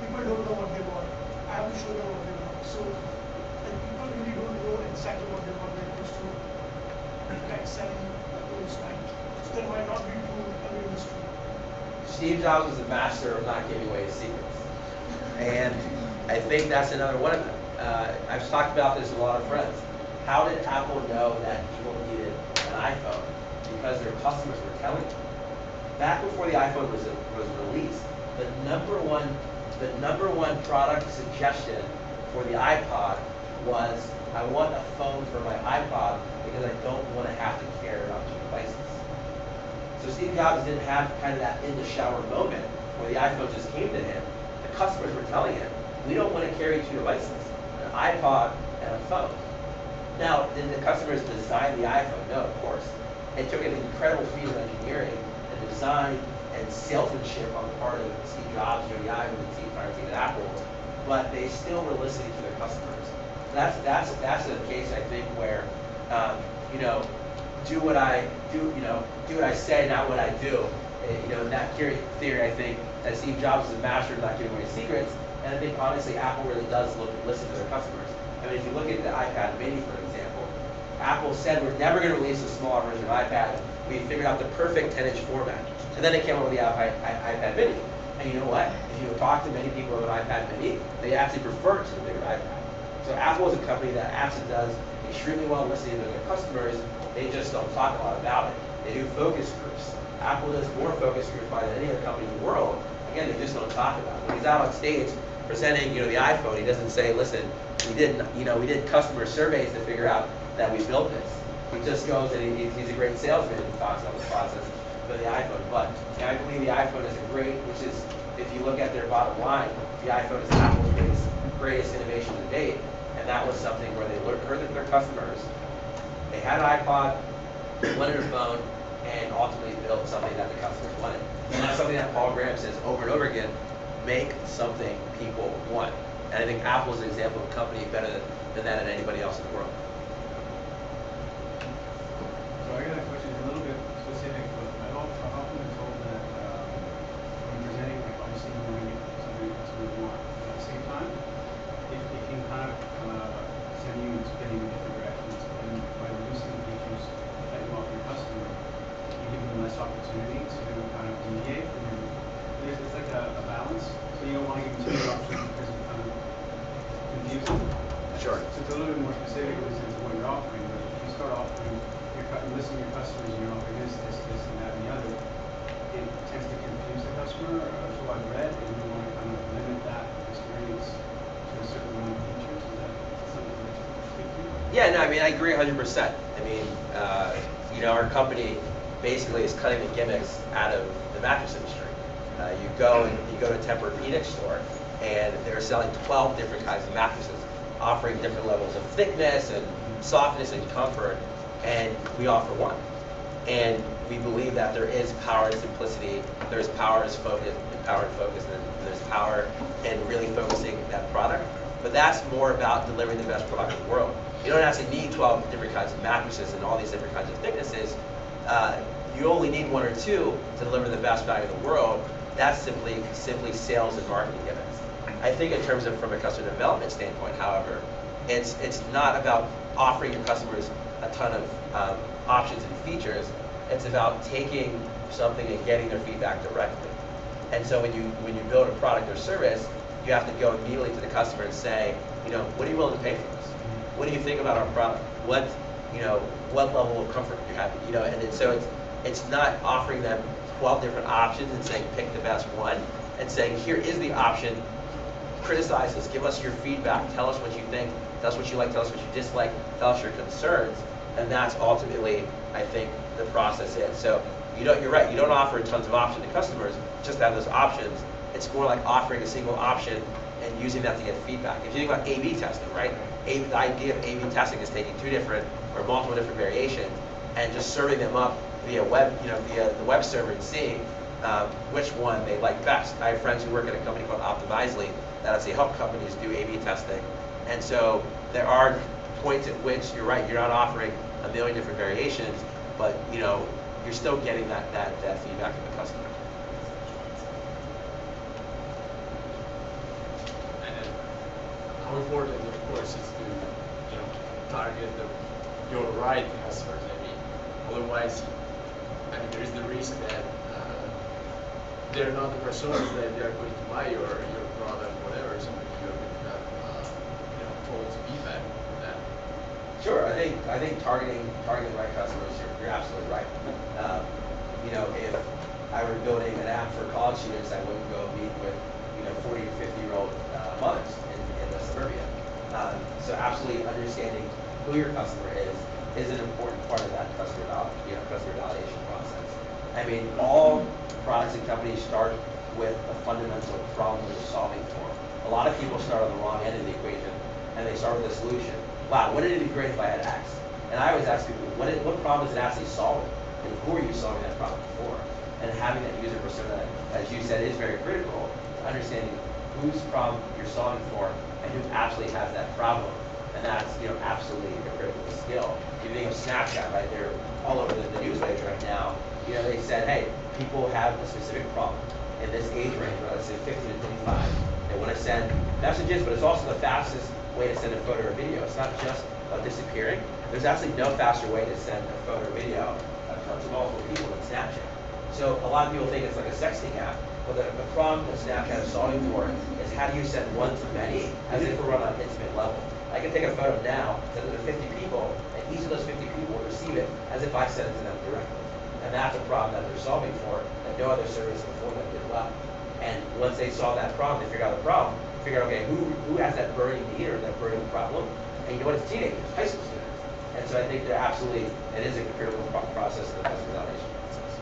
S8: people don't know what they want. I have to show them what they want. So people really don't know exactly what they want when it comes to like selling tools, right? So that might not be true in every industry.
S7: Steve Jobs was a master of not giving away his secrets. And I think that's another one of them. I've talked about this with a lot of friends. How did Apple know that people needed an iPhone? Because their customers were telling them. Back before the iPhone was released, the number one product suggestion for the iPod was, I want a phone for my iPod because I don't want to have to carry around two devices. So Steve Jobs didn't have kind of that in the shower moment where the iPhone just came to him. The customers were telling him, we don't want to carry two devices, an iPod and a phone. Now, did the customers design the iPhone? No, of course. It took an incredible feat of engineering and design and salesmanship on the part of Steve Jobs, the entire team at Apple, but they still were listening to their customers. That's a case, I think, where do what I say, not what I do. In that theory, I think that Steve Jobs is a master of not giving away secrets, and I think honestly, Apple really does listen to their customers. I mean, if you look at the iPad Mini, for example, Apple said we're never going to release a smaller version of iPad. We figured out the perfect 10-inch format, and then they came up with the iPad Mini. And you know what? If you talk to many people about iPad Mini, they actually prefer to the bigger iPad. So Apple is a company that actually does extremely well listening to their customers. They just don't talk a lot about it. They do focus groups. Apple does more focus groups than any other company in the world. Again, they just don't talk about it. When he's out on stage presenting, the iPhone, he doesn't say, "Listen, we did customer surveys to figure out that we built this." He just goes and he's a great salesman and talks about the process for the iPhone. But I believe the iPhone is which is, if you look at their bottom line, the iPhone is Apple's greatest innovation to date. And that was something where they heard their customers. They had an iPod, wanted a phone, and ultimately built something that the customers wanted. And that's something that Paul Graham says over and over again, make something people want. And I think Apple is an example of a company better than that and anybody else in the world.
S4: So I got a question a little bit specific, but I've often been told that when presenting, like obviously you want to get something that customers want, but at the same time, it can kind of send you spinning in different directions. And by reducing the features that you offer your customer, you give them less opportunity to kind of deviate from your. It's like a balance. So you don't want to give them too many options because it kind of confusing.
S7: Sure.
S4: So it's a little bit more specific in the sense of what you're offering. But if you start offering, listen to your customers, and you're offering this, and that, and the other, it tends to confuse the customer, so I've read, and you want to kind of limit that experience to a certain amount of features. Is that something that you speak to?
S7: Yeah, no, I mean, I agree 100%. I mean, our company basically is cutting the gimmicks out of the mattress industry. You go to a Tempur-Pedic store, and they're selling 12 different kinds of mattresses, offering different levels of thickness and softness and comfort, and we offer one. And we believe that there is power in simplicity, there's power in focus, and there's power in really focusing that product. But that's more about delivering the best product in the world. You don't actually need 12 different kinds of mattresses and all these different kinds of thicknesses. You only need one or two to deliver the best value in the world. That's simply sales and marketing gimmicks. I think in terms of from a customer development standpoint, however, it's not about offering your customers a ton of options and features. It's about taking something and getting their feedback directly. And so when you build a product or service, you have to go immediately to the customer and say, what are you willing to pay for this? What do you think about our product? What level of comfort do you have? And so it's not offering them 12 different options and saying pick the best one, and saying here is the option. Criticize us, give us your feedback, tell us what you think, tell us what you like, tell us what you dislike, tell us your concerns, and that's ultimately, I think, the process is. So you're right, you don't offer tons of options to customers, just have those options. It's more like offering a single option and using that to get feedback. If you think about A/B testing, right? The idea of A/B testing is taking two different or multiple different variations and just serving them up via the web server and seeing which one they like best. I have friends who work at a company called Optimizely that actually help companies do A/B testing. And so there are points at which you're right, you're not offering a million different variations, but you're still getting that feedback from the customer.
S6: And how important, of course, is to target your right customers. I mean, otherwise, there is the risk that they're not the personas that they are going to buy your product, whatever. So maybe you're going to have false feedback with that.
S7: Sure, I think targeting the right customers, you're absolutely right. If I were building an app for college students, I wouldn't go meet with 40 to 50-year-old mothers in the suburbia. So absolutely understanding who your customer is an important part of that customer validation process. I mean, all products and companies start with a fundamental problem they're solving for. A lot of people start on the wrong end of the equation, and they start with a solution. Wow, wouldn't it be great if I had X? And I always ask people, what problem is it actually solving? And who are you solving that problem for? And having that user persona, as you said, is very critical to understanding whose problem you're solving for and who absolutely has that problem. And that's absolutely a critical skill. If you think of Snapchat, right? They're all over the news page right now. They said, hey, people have a specific problem in this age range, right? Let's say 50 to 55. They want to send messages, but it's also the fastest way to send a photo or video. It's not just about disappearing. There's actually no faster way to send a photo or video to multiple people than Snapchat. So a lot of people think it's like a sexting app, but the problem that Snapchat is solving for is how do you send one to many as if we're on an intimate level. I can take a photo now, send it to 50 people, and each of those 50 people will receive it as if I sent it to them directly. And that's a problem that they're solving for that no other service before them did well. And once they solve that problem, they figure out the problem, figure out, okay, who has that burning need or that burning problem? And you know what, it's teenagers, high school students. And so I think it is a critical process of the customer validation process.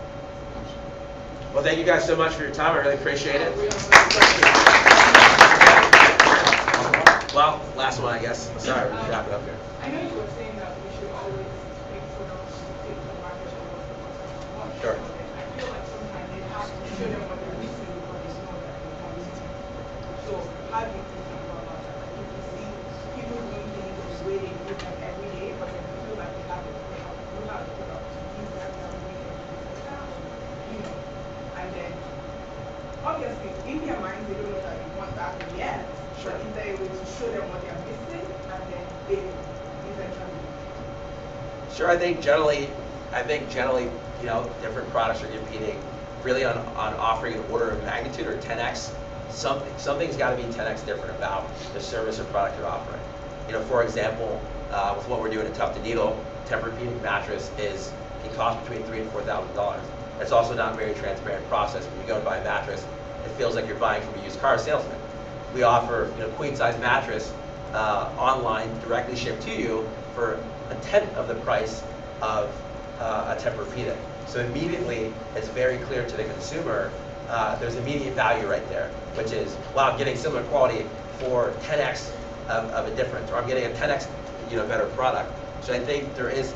S7: Well, thank you guys so much for your time. I really appreciate it. Well, last one, I guess. Sorry, we'll wrap it up here.
S9: I know you were saying that we should always make products to take the market of what the customer wants.
S7: Sure.
S9: I feel like sometimes they have to show them what they're missing because it's not that they want it. So how do you think about that? Like if you see people doing things the way they do them every day, but then you feel like they have to put out the product to use that every day, and then obviously in their minds they don't know that they want that yet.
S7: Sure.
S9: But is there a way to show them what they're missing and then they eventually?
S7: Sure, I think generally, different products are competing really on offering an order of magnitude or 10x. Something's got to be 10x different about the service or product you're offering. For example, with what we're doing at Tuft & Needle, Tempur-Pedic mattress can cost between $3,000 and $4,000. It's also not a very transparent process. When you go and buy a mattress, it feels like you're buying from a used car salesman. We offer queen size mattress online, directly shipped to you for 1/10 of the price of a Tempur-Pedic. So immediately, it's very clear to the consumer. There's immediate value right there, which is, wow, I'm getting similar quality for 10x of a difference, or I'm getting a 10x better product. So I think there is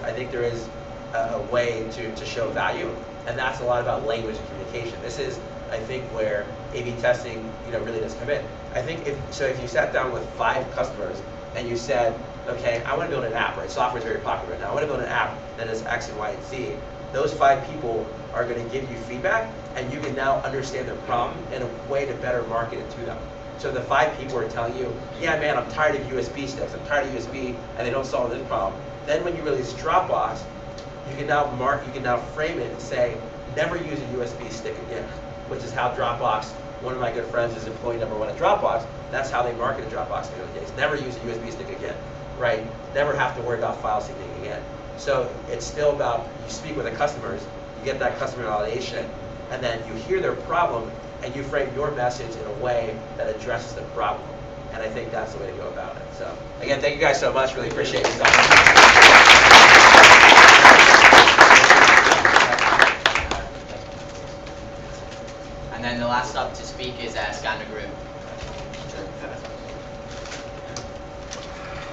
S7: a way to show value, and that's a lot about language and communication. This is, I think, where A/B testing really does come in. I think if you sat down with 5 customers and you said, okay, I want to build an app, right? Software is very popular right now. I want to build an app that is X and Y and Z. Those 5 people are going to give you feedback, and you can now understand their problem in a way to better market it to them. So the 5 people are telling you, yeah, man, I'm tired of USB sticks. I'm tired of USB, and they don't solve this problem. Then when you release Dropbox, you can now frame it and say, never use a USB stick again, which is how Dropbox. One of my good friends is employee #1 at Dropbox. That's how they marketed Dropbox in the early days. Never use a USB stick again, right? Never have to worry about file syncing again. So it's still about, you speak with the customers, you get that customer validation, and then you hear their problem, and you frame your message in a way that addresses the problem. And I think that's the way to go about it. So again, thank you guys so much. Really appreciate your time.
S1: And then the last up to speak is Skander Groom.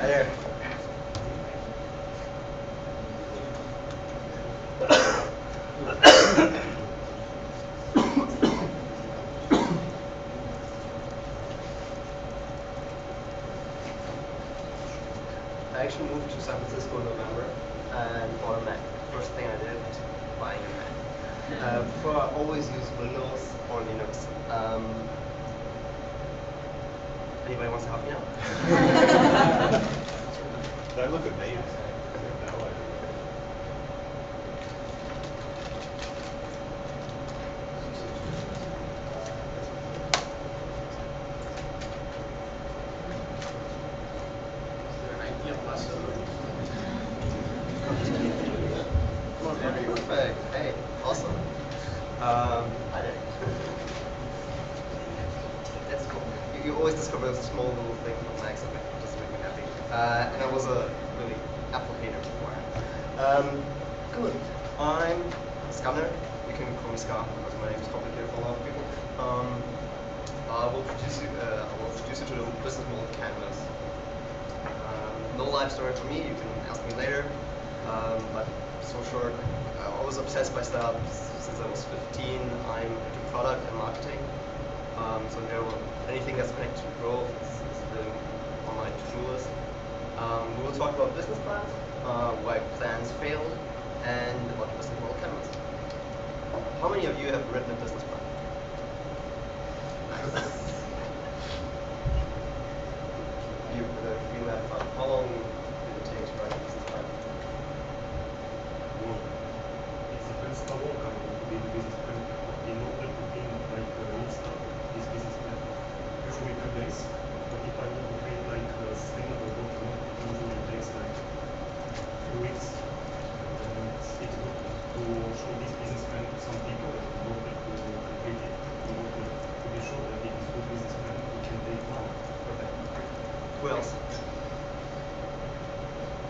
S5: Hi there. I actually moved to San Francisco in November and bought a Mac. First thing I did was buying a Mac. Before I always used Windows or Linux. Anybody wants to help me out?
S2: Don't look at me.
S5: Perfect. Hey, awesome. Hi there. That's cool. You always discover a small little thing from Max that just make me happy. And I was a really Apple hater before. Good. I'm Scanner. You can call me Scar because my name is complicated for a lot of people. I will introduce you to the business model Canvas. No life story for me. You can ask me later. But so short. I was obsessed by startups since I was 15. I'm into product and marketing. So anything that's connected to growth is really on my to-do list. We will talk about business plans, why plans fail, and about business model Canvas. How many of you have written a business plan? You have fun. How long did it take to write a business plan?
S10: Well, it depends how long I want to be the business plan. In order to think like restart this business plan, usually 2 days. But if I want to create like a sustainable document, it usually takes like 2 weeks. And it's good to show this business plan to some people in order to complete it, in order to be sure that it is good business plan we can take now.
S5: Perfect. Who else?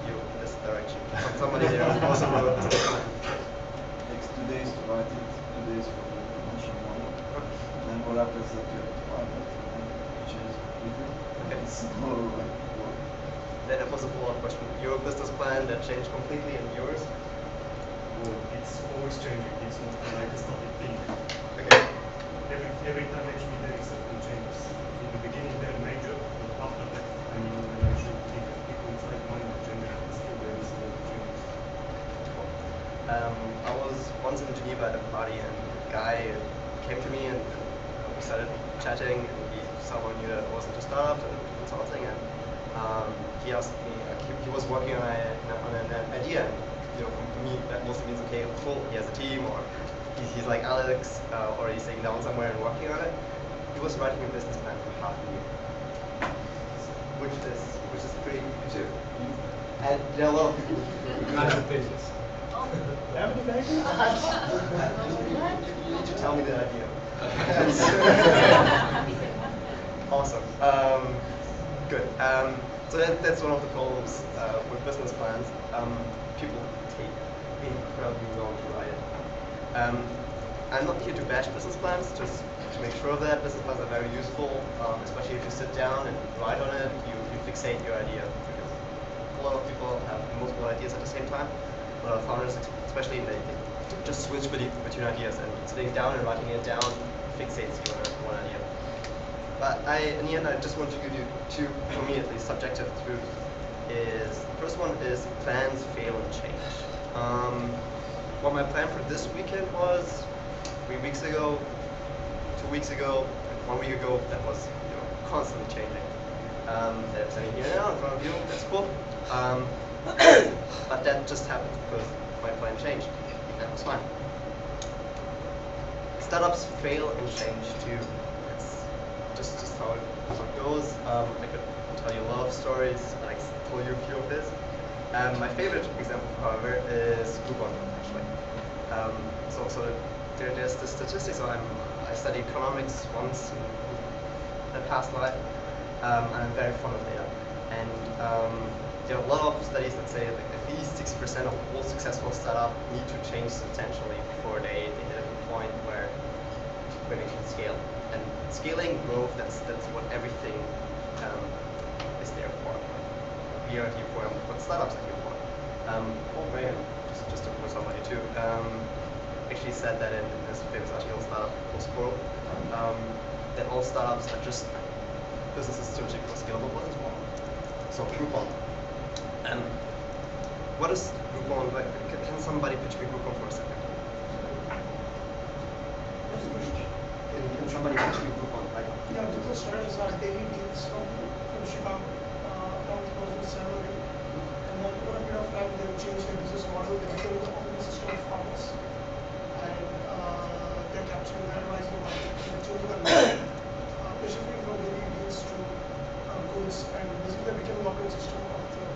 S5: You in this direction. Somebody there also wrote a plan.
S11: Takes 2 days to write it, 2 days for the promotion model. And then what happens is that you have to find it and change it completely.
S5: Okay.
S11: It's more like work.
S5: That was a follow-up question. Your business plan that changed completely and yours?
S10: Well, it's always changing. It's not like a static thing.
S5: Okay.
S10: Every time actually there is certain changes. In the beginning they're major, but after that, I mean, when I show different people, it's like minor changes, but still there is a lot of changes.
S5: I was once in Geneva at a party and a guy came to me and we started chatting and he somehow knew that I was into startups and consulting and he asked me, he was working on an idea and for me that mostly means okay, cool, he has a team or he's like Alex or he's sitting down somewhere and working on it. He was writing a business plan for half a year, which is pretty good too. And there are a lot of people.
S6: 900 pages.
S8: How many pages?
S5: You need to tell me the idea. Awesome. Good. So that's one of the problems with business plans. People take incredibly long to write it. I'm not here to bash business plans, just to make sure of that. Business plans are very useful, especially if you sit down and write on it, you fixate your idea. Because a lot of people have multiple ideas at the same time. A lot of founders, especially, they just switch between ideas, and sitting down and writing it down fixates you on one idea. But in the end, I just want to give you two, for me at least, subjective truths. The first one is plans fail and change. What my plan for this weekend was 3 weeks ago, 2 weeks ago, 1 week ago, that was constantly changing. That I'm sitting here now in front of you, that's cool. But that just happened because my plan changed. That was fine. Startups fail and change too. It's just how it goes. I could tell you a lot of stories, and I told you a few of this. My favorite example, however, is Groupon, actually. So there's the statistics. So I studied economics once in a past life, and I'm very fond of data. And there are a lot of studies that say that at least 60% of all successful startups need to change substantially before they hit a point where they can scale. And scaling growth, that's what everything is there for. We are here for what startups are here for. Paul Graham, just to quote somebody too, actually said that in his famous article, Startup Post-Quo, that all startups are just businesses searching for scalable business model. So Groupon. What is Groupon like? Can somebody pitch me Groupon for a second? Can somebody pitch me Groupon?
S8: Yeah, Groupon started as our daily deals from Chicago around 2007 or 8. And then over a period of time, they changed their business model. They became the operating system of commerce. And they're capturing the advertising market. They changed the they're shifting from daily deals to goods. And basically, they became the operating system of the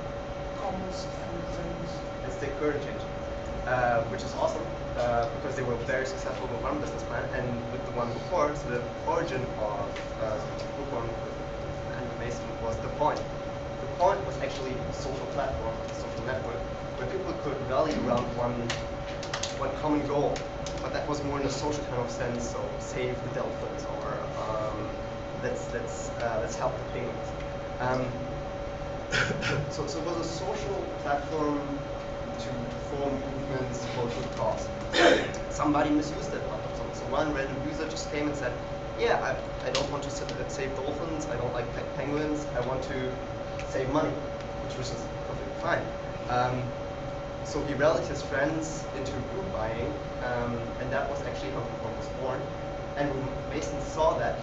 S5: current change, which is awesome because they were very successful with one business plan, and with the one before, so the origin of Groupon with Andrew Mason was The Point. The Point was actually a social platform, a social network, where people could rally around one common goal, but that was more in a social kind of sense. So save the dolphins, or let's help the penguins. So it was a social platform to form movements for good cause. Somebody misused that platform. So one random user just came and said, yeah, I don't want to save dolphins, I don't like penguins, I want to save money, which was just perfectly fine. So he rallied his friends into group buying, and that was actually how Groupon was born. And when Mason saw that,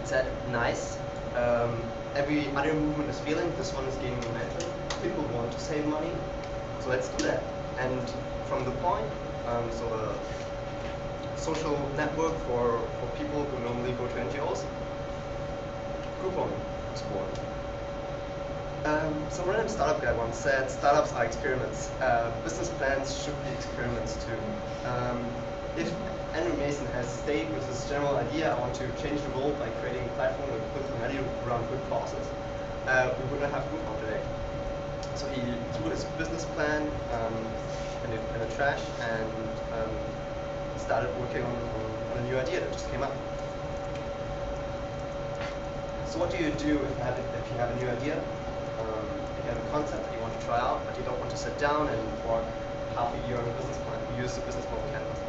S5: he said, nice, every other movement is feeling, this one is gaining momentum, people want to save money, so let's do that. And from The Point, so a social network for people who normally go to NGOs, Groupon was born. Some random startup guy once said, startups are experiments. Business plans should be experiments too. If Andrew Mason has stayed with this general idea, I want to change the world by creating a platform with good community around good causes, we would not have Groupon today. So he threw his business plan in the trash and started working on a new idea that just came up. So what do you do if you have a new idea? If you have a concept that you want to try out, but you don't want to sit down and work half a year on a business plan? You use the business model canvas.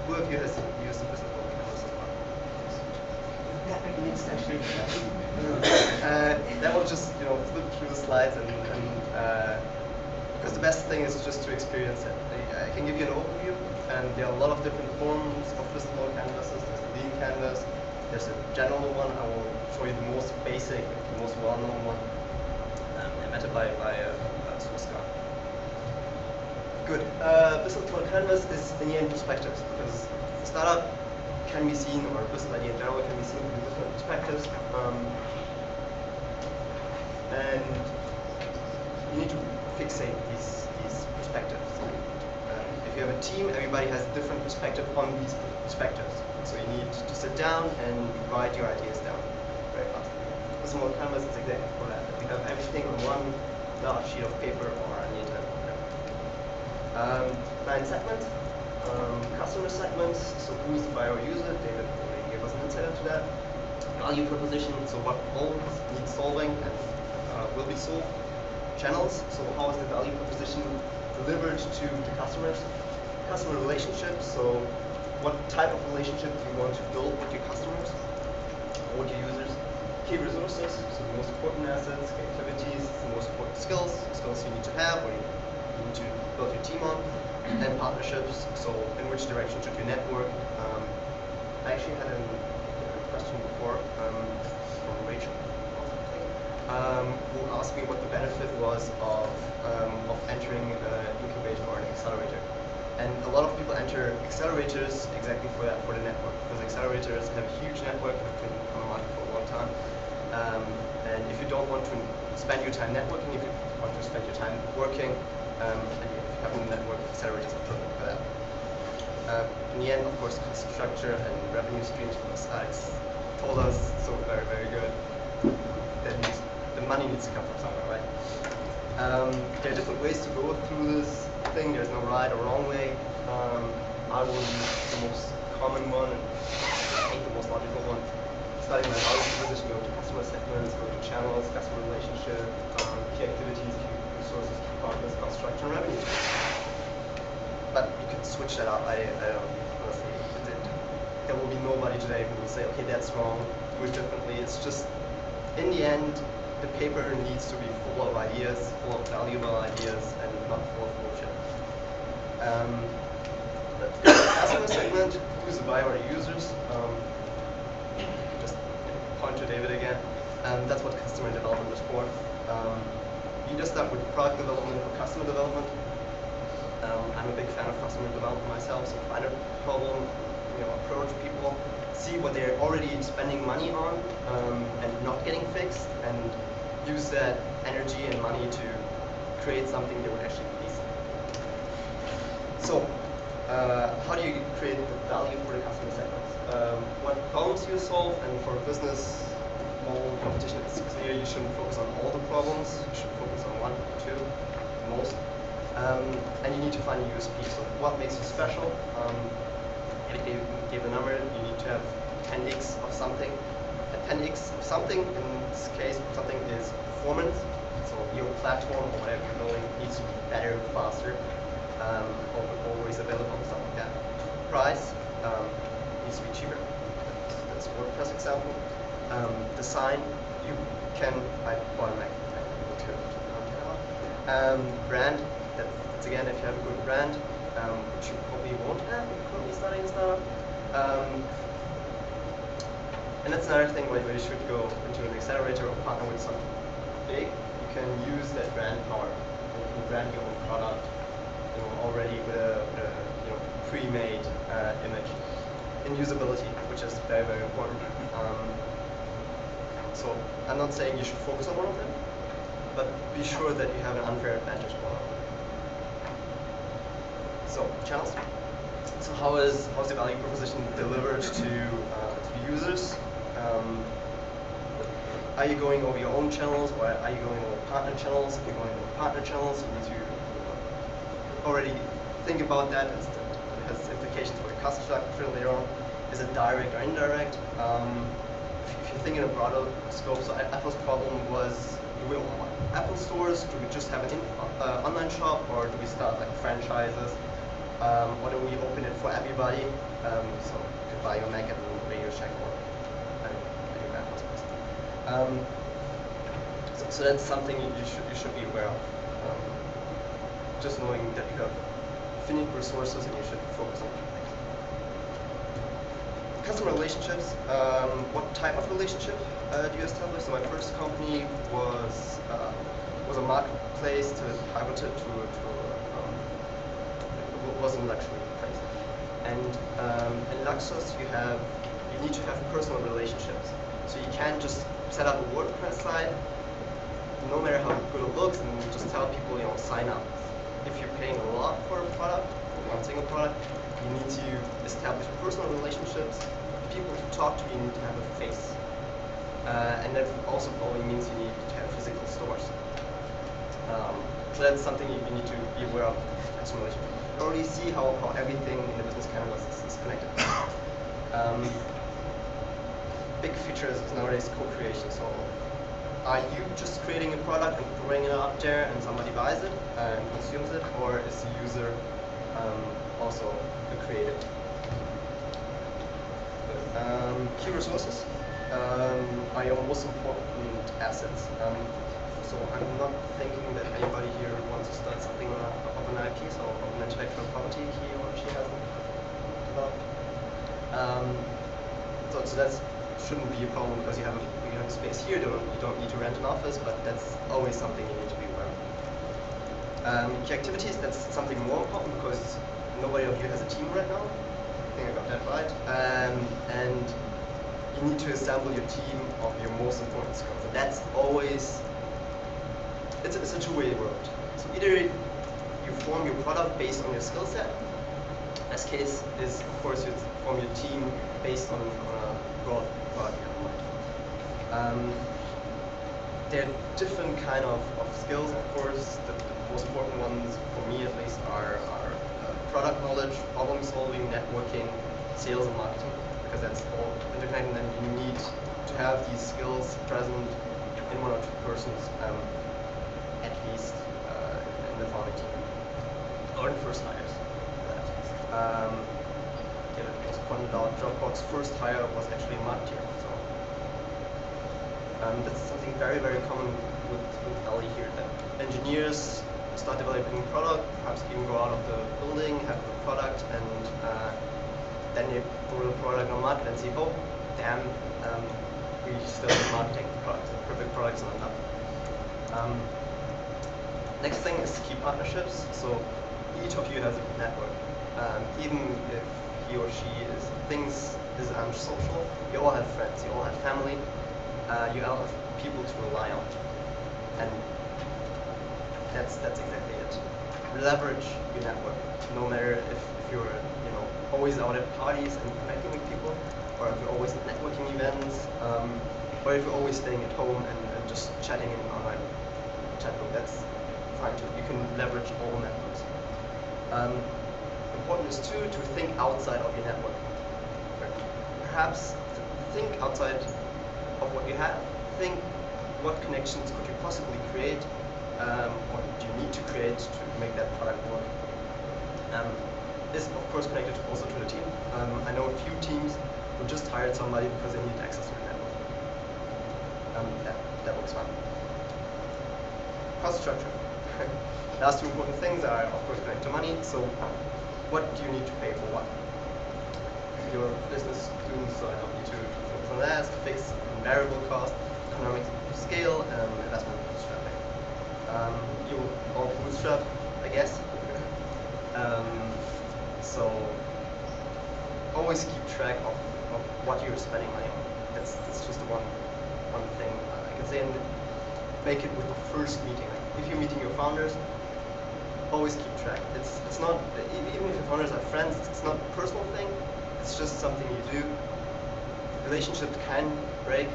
S5: Who of you has used the business model canvas as well? That will just flip through the slides and because the best thing is just to experience it. I can give you an overview, and there are a lot of different forms of business model canvases. There's a lean canvas, there's a general one. I will show you the most basic, the most well-known one, invented by Swiss guy. Good. Business model canvas is in the end perspectives, because a startup can be seen, or a business idea in general can be seen from different perspectives. And you need to fixate these perspectives. If you have a team, everybody has a different perspective on these perspectives. So you need to sit down and write your ideas down very fast. Business model canvas is exactly for that. You have everything on one large sheet of paper or on the internet. Client segment, customer segments. So who is the buyer or user? David already gave us an insight into that. Value proposition. So what problems need solving and will be solved. Channels. So how is the value proposition delivered to the customers? Customer relationships. So what type of relationship do you want to build with your customers or with your users? Key resources. So the most important assets, activities, the most important skills you need to have, or you need to build your team on. And partnerships. So in which direction should you network? I actually had a question before from Rachel, who asked me what the benefit was of entering an incubator or an accelerator. And a lot of people enter accelerators exactly for that, for the network, because accelerators have a huge network that have been on the market for a long time. And if you don't want to spend your time networking, if you want to spend your time working, and if you have a network, accelerators are perfect for that. In the end, of course, cost structure and revenue streams from the sites told us so very, very good. That means the money needs to come from somewhere, right? There are different ways to go through this thing. There's no right or wrong way. I will use the most common one and I think the most logical one. Starting with value proposition, go to customer segments, go to channels, customer relationship, key activities, key resources, key partners, cost structure, and revenue. But you can switch that out. I don't honestly. There will be nobody today who will say, okay, that's wrong, do it differently. It's just, in the end, the paper needs to be full of ideas, full of valuable ideas, and not full of bullshit. Customer segment, who's the buyer or users? Just point to David again. That's what customer development is for. Either start with product development or customer development. I'm a big fan of customer development myself, so find a problem, approach people, see what they're already spending money on and not getting fixed, and use that energy and money to create something that would actually be decent. So, how do you create the value for the customer segments? What problems do you solve? And for business model competition, it's clear you shouldn't focus on all the problems. You should focus on one, two, most. And you need to find a USP. So, what makes you special? If you give a number, you need to have 10x of something. A 10x of something, in this case, something is performance. So your platform or whatever you're building needs to be better, faster, always available, something like that. Price needs to be cheaper. That's a WordPress example. Design, you can, brand, that's again, if you have a good brand, which you probably won't have if you're currently starting a startup. And that's another thing where you should go into an accelerator or partner with something big. You can use that brand power. You can brand your own product, already with a pre-made image. And usability, which is very, very important. So I'm not saying you should focus on one of them, but be sure that you have an unfair advantage on one of them. So channels. So how's the value proposition delivered to the users? Are you going over your own channels, or are you going over partner channels? If you're going over partner channels, you need to already think about that. It has implications for your cost structure later on. Is it direct or indirect? If you're thinking of broader scope, so Apple's problem was, do we own Apple stores? Do we just have an online shop, or do we start like franchises? Or do we open it for everybody? So you could buy your Mac at Radio Shack or any Mac house. So that's something you should be aware of. Just knowing that you have finite resources and you should focus on things. Customer relationships. What type of relationship do you establish? So my first company was a marketplace to pivoted to wasn't luxury place. And in Luxus you need to have personal relationships. So you can't just set up a WordPress site, no matter how good it looks, and just tell people, sign up. If you're paying a lot for a product, for one single product, you need to establish personal relationships. People to talk to, you need to have a face. And that also probably means you need to have physical stores. So that's something you need to be aware of, customer relationships. You already see how everything in the business canvas is connected. Big feature is nowadays co-creation. So are you just creating a product and throwing it out there and somebody buys it and consumes it, or is the user also the creator? Key resources are your most important assets. So I'm not thinking that anybody here wants to start something of an IP, so of an intellectual property he or she hasn't developed. So that shouldn't be a problem because you have a space here. You don't need to rent an office, but that's always something you need to be aware of. Key activities, that's something more important because nobody of you has a team right now. I think I got that right. And you need to assemble your team of your most important skills. And that's always, it's a two-way road. So either you form your product based on your skill set. Best case is, of course, you form your team based on a broad product outline. There are different kind of skills, of course. The most important ones, for me at least, are product knowledge, problem solving, networking, sales and marketing, because that's all interconnected, and you need to have these skills present in one or two persons, at least in the founding team, or in first hires. It was pointed out, Dropbox first hire was actually a marketer. So that's something very, very common with Valley here, that engineers start developing product, perhaps even go out of the building, have the product, and then they put the product on market and see, oh, damn, we still have marketing product. The perfect product is not enough. Next thing is key partnerships. So each of you has a network. Even if he or she thinks is social, you all have friends, you all have family, you all have people to rely on. And that's exactly it. Leverage your network, no matter if you're always out at parties and connecting with people, or if you're always at networking events, or if you're always staying at home and just chatting in an online chat room. That's fine too. You can leverage all networks. Important is too to think outside of your network. Perhaps think outside of what you have. Think what connections could you possibly create, what do you need to create to make that product work. This of course connected also to the team. I know a few teams who just hired somebody because they needed access to the network. That works fine. Cost structure. The last two important things are of course connected to money. So what do you need to pay for what? Your business students, so I don't need to focus on that. Fixed and variable cost, economics of scale, investment bootstrapping. You all bootstrap, I guess. So always keep track of what you're spending money on. That's just one thing I can say, and make it with the first meeting. Like if you're meeting your founders, always keep track. It's not, even if your founders are friends, it's not a personal thing. It's just something you do. Relationships can break,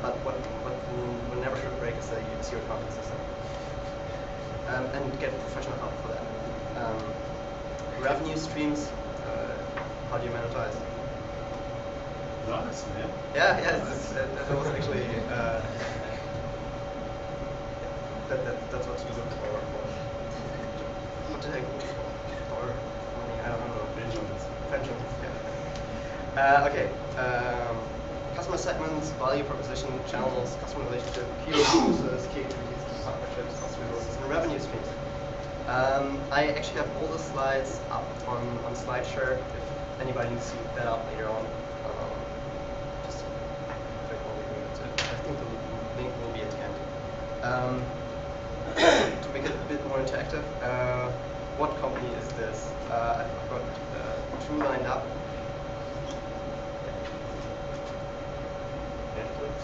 S5: but what will never should break is your accounting system. And get professional help for that. Revenue streams, how do you monetize?
S2: Nice, man.
S5: Yeah, that was actually that's what you look for. What did I go for? Money, I don't know. Pensions, yeah. Okay. Customer segments, value proposition, channels, customer relationship, key resources, key activities, key partnerships, cost resources, and revenue streams. I actually have all the slides up on SlideShare. If anybody needs to look that up later on, just click on it. I think the link will be at the end. To make it a bit more interactive, what company is this? I've got two lined up.
S2: Netflix.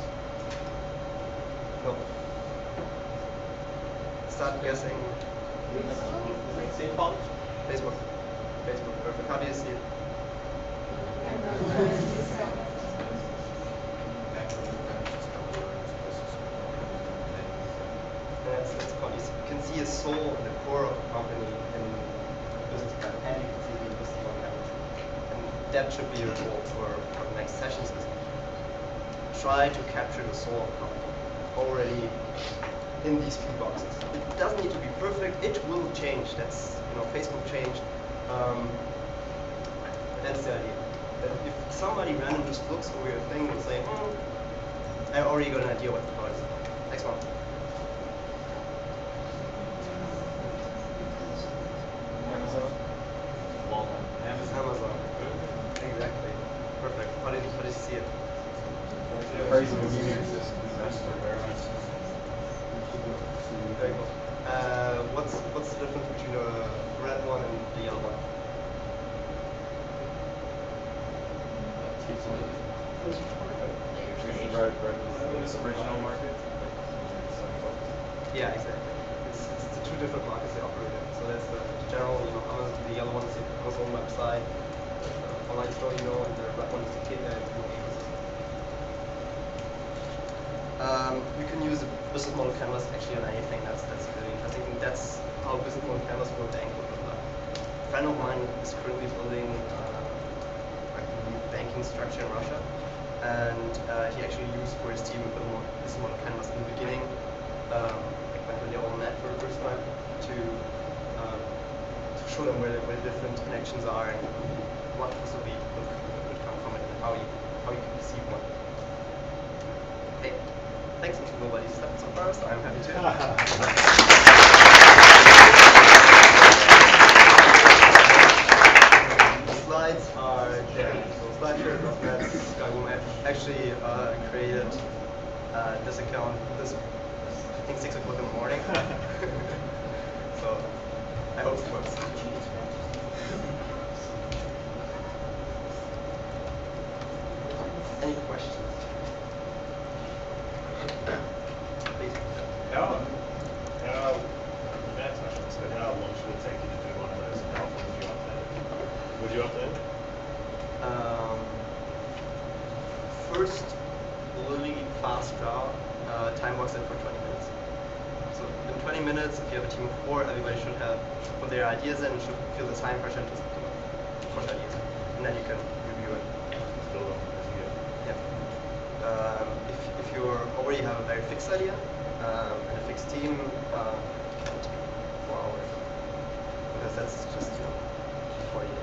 S5: No. Start guessing.
S2: Facebook.
S5: Facebook. Perfect. How do you see it? That's called. You can see a soul in the core of the company in the business plan, and you can see the business model. And that should be your goal for the next sessions. Is try to capture the soul of the company already in these few boxes. It doesn't need to be perfect. It will change. That's Facebook changed. That's the idea. That if somebody random just looks over your thing and say, I already got an idea what the product is about. Next one.
S11: Amazon.
S5: Amazon. Exactly. Perfect. How did you see it?
S11: Crazy investor environment.
S5: Very cool. What's the difference between the red one and the yellow one?
S11: Original market.
S5: Yeah, exactly. It's the two different markets they operate in. So that's the general, Amazon, the yellow one is the Amazon website, the online store, and the red one is the ecosystem. You can use a business model canvas actually on anything. That's really interesting. That's how business model canvas for bank would look like. A friend of mine is currently building a new banking structure in Russia, and he actually used for his team a business model canvas in the beginning, like when they all met for the first time, to show them where the different connections are and what possibly would come from it and how you can perceive one. Okay. Thanks if nobody's stepped so far, so I'm happy to. The slides are there. So SlideShare.net, SkyWoMap actually created this account I think 6 o'clock in the morning. So I hope it works. Any questions? Please.
S2: Yeah.
S5: first really fast draw, time works out for 20 minutes. So in 20 minutes, if you have a team of 4, everybody should have put their ideas in and should feel the time pressure to push ideas in. And then you can review it.
S2: Build on as you go.
S5: Yeah. If you already have a very fixed idea and a fixed team, you can't take 4 hours. Because that's just, 40 days.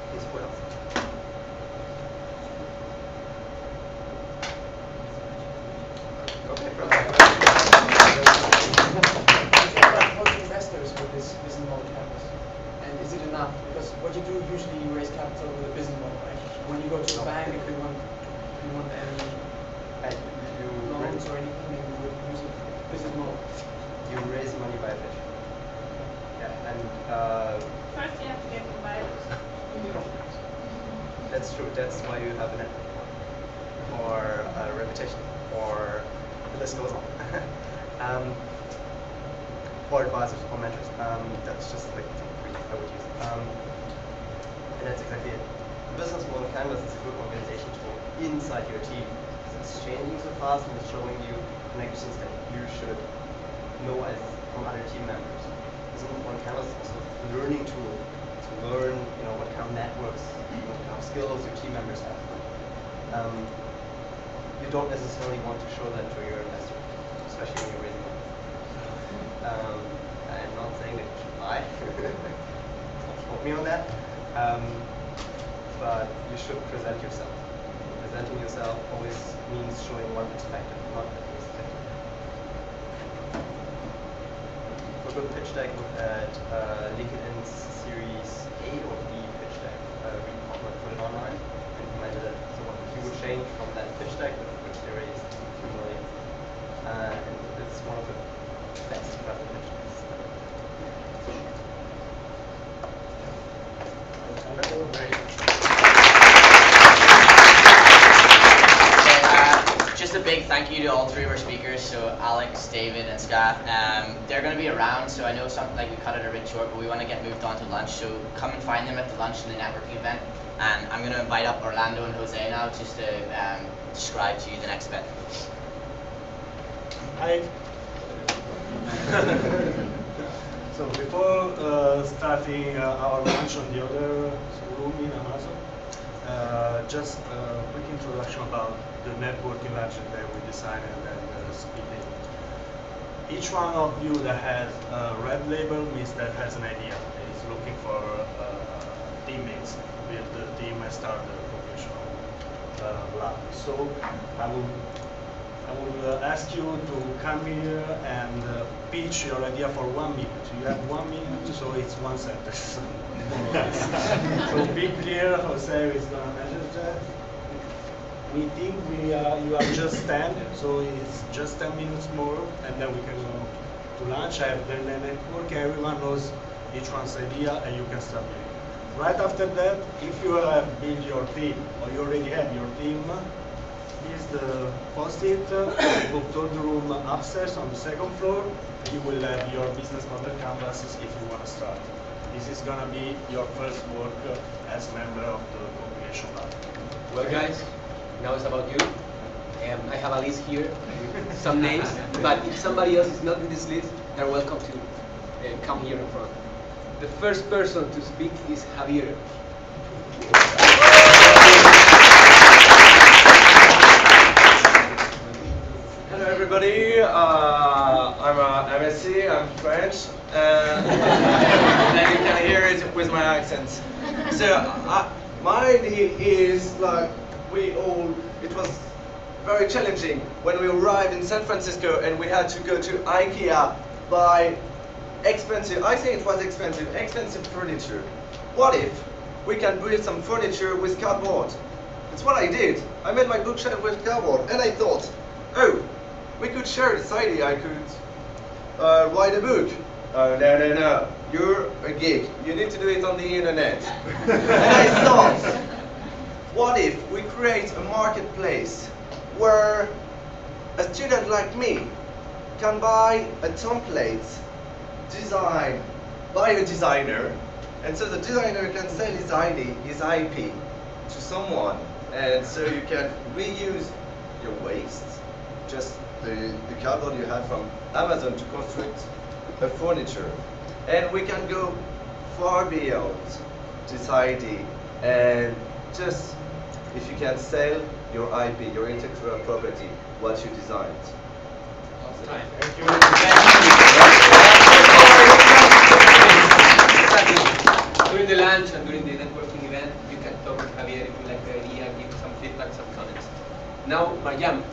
S5: Please, what else? Okay,
S6: Approaching investors with this business model campus, and is it enough? Because what you do usually you raise capital with a business model, right? When you go to a bank, if you want any loans or anything, then you would use a business model.
S5: You raise money by pitch. Yeah, and
S9: First you have to get inviters.
S5: that's true. That's why you have a network or a reputation, or the list goes on. Or advisors or mentors. That's just like the 3 I would use. And that's exactly it. The business model canvas is a good organization tool inside your team. It's changing so fast and it's showing you connections that you should know as from other team members. Business model canvas is also a learning tool to learn, what kind of networks, what kind of skills your team members have. You don't necessarily want to show that to your investor, especially when you're raising money. I'm not saying that you should lie. Don't quote me on that. But you should present yourself. Presenting yourself always means showing one perspective, not the perspective. For a good pitch deck, look at LinkedIn's Series A or B pitch deck. Put it online, implemented it. So what you would change from that pitch deck, which they raised a few million. And it's one of the best rapid pitch decks.
S1: Just a big thank you to all 3 of our speakers, so Alex, David, and Scott. They're going to be around, so I know something like we cut it a bit short, but we want to get moved on to lunch, so come and find them at the lunch and the networking event. And I'm going to invite up Orlando and Jose now just to describe to you the next event.
S12: Hi. So before starting our lunch on the other room in Amazon, just a quick introduction about the networking lunch that we designed and speed dating. Each one of you that has a red label means that has an idea. Is looking for teammates with the team and start the professional lab. So I will ask you to come here and pitch your idea for 1 minute. You have 1 minute, so it's 1 sentence. So be clear, Jose is going to measure that. We think you are just 10, so it's just 10 minutes more, and then we can go to lunch. I have the network, everyone knows each one's idea, and you can start doing it. Right after that, if you have built your team, or you already have your team, is the post-it, book third room upstairs on the 2nd floor. You will have your business model canvases if you want to start. This is going to be your first work as member of the co-creation lab.
S13: Well guys, now it's about you. I have a list here with some names, but if somebody else is not in this list, they're welcome to come here in front. The first person to speak is Javier.
S14: Hello everybody, I'm MSc, I'm French, and you can hear it with my accent. So my idea is like it was very challenging when we arrived in San Francisco and we had to go to IKEA, buy expensive furniture. What if we can build some furniture with cardboard? That's what I did. I made my bookshelf with cardboard and I thought, oh, we could share this idea. I could write a book. No. You're a geek. You need to do it on the internet. And I thought, what if we create a marketplace where a student like me can buy a template designed by a designer, and so the designer can sell his IP to someone and so you can reuse your waste, just the cardboard you had from Amazon to construct a furniture. And we can go far beyond this idea, and just if you can sell your IP, your intellectual property, what you designed.
S13: Thank you. During the lunch and during the networking event, you can talk with Javier if you like the idea, give some feedback, some comments. Now, Mariam.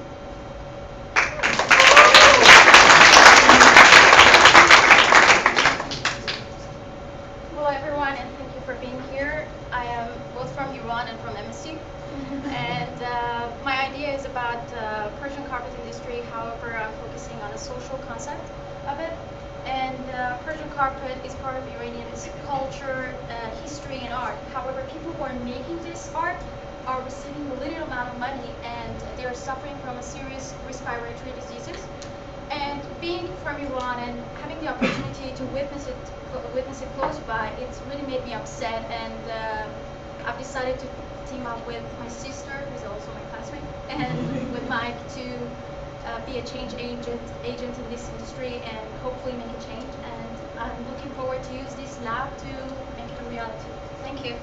S15: Hello everyone, and thank you for being here. I am both from Iran and from MSc. And my idea is about Persian carpet industry. However, I'm focusing on the social concept of it. And Persian carpet is part of Iranian's culture, history, and art. However, people who are making this art are receiving a little amount of money, and they are suffering from a serious respiratory diseases. And being from Iran and having the opportunity to witness it close by, it's really made me upset. And I've decided to team up with my sister, who's also my classmate, and with Mike to be a change agent in this industry and hopefully make a change. And I'm looking forward to use this lab to make it a reality. Thank you.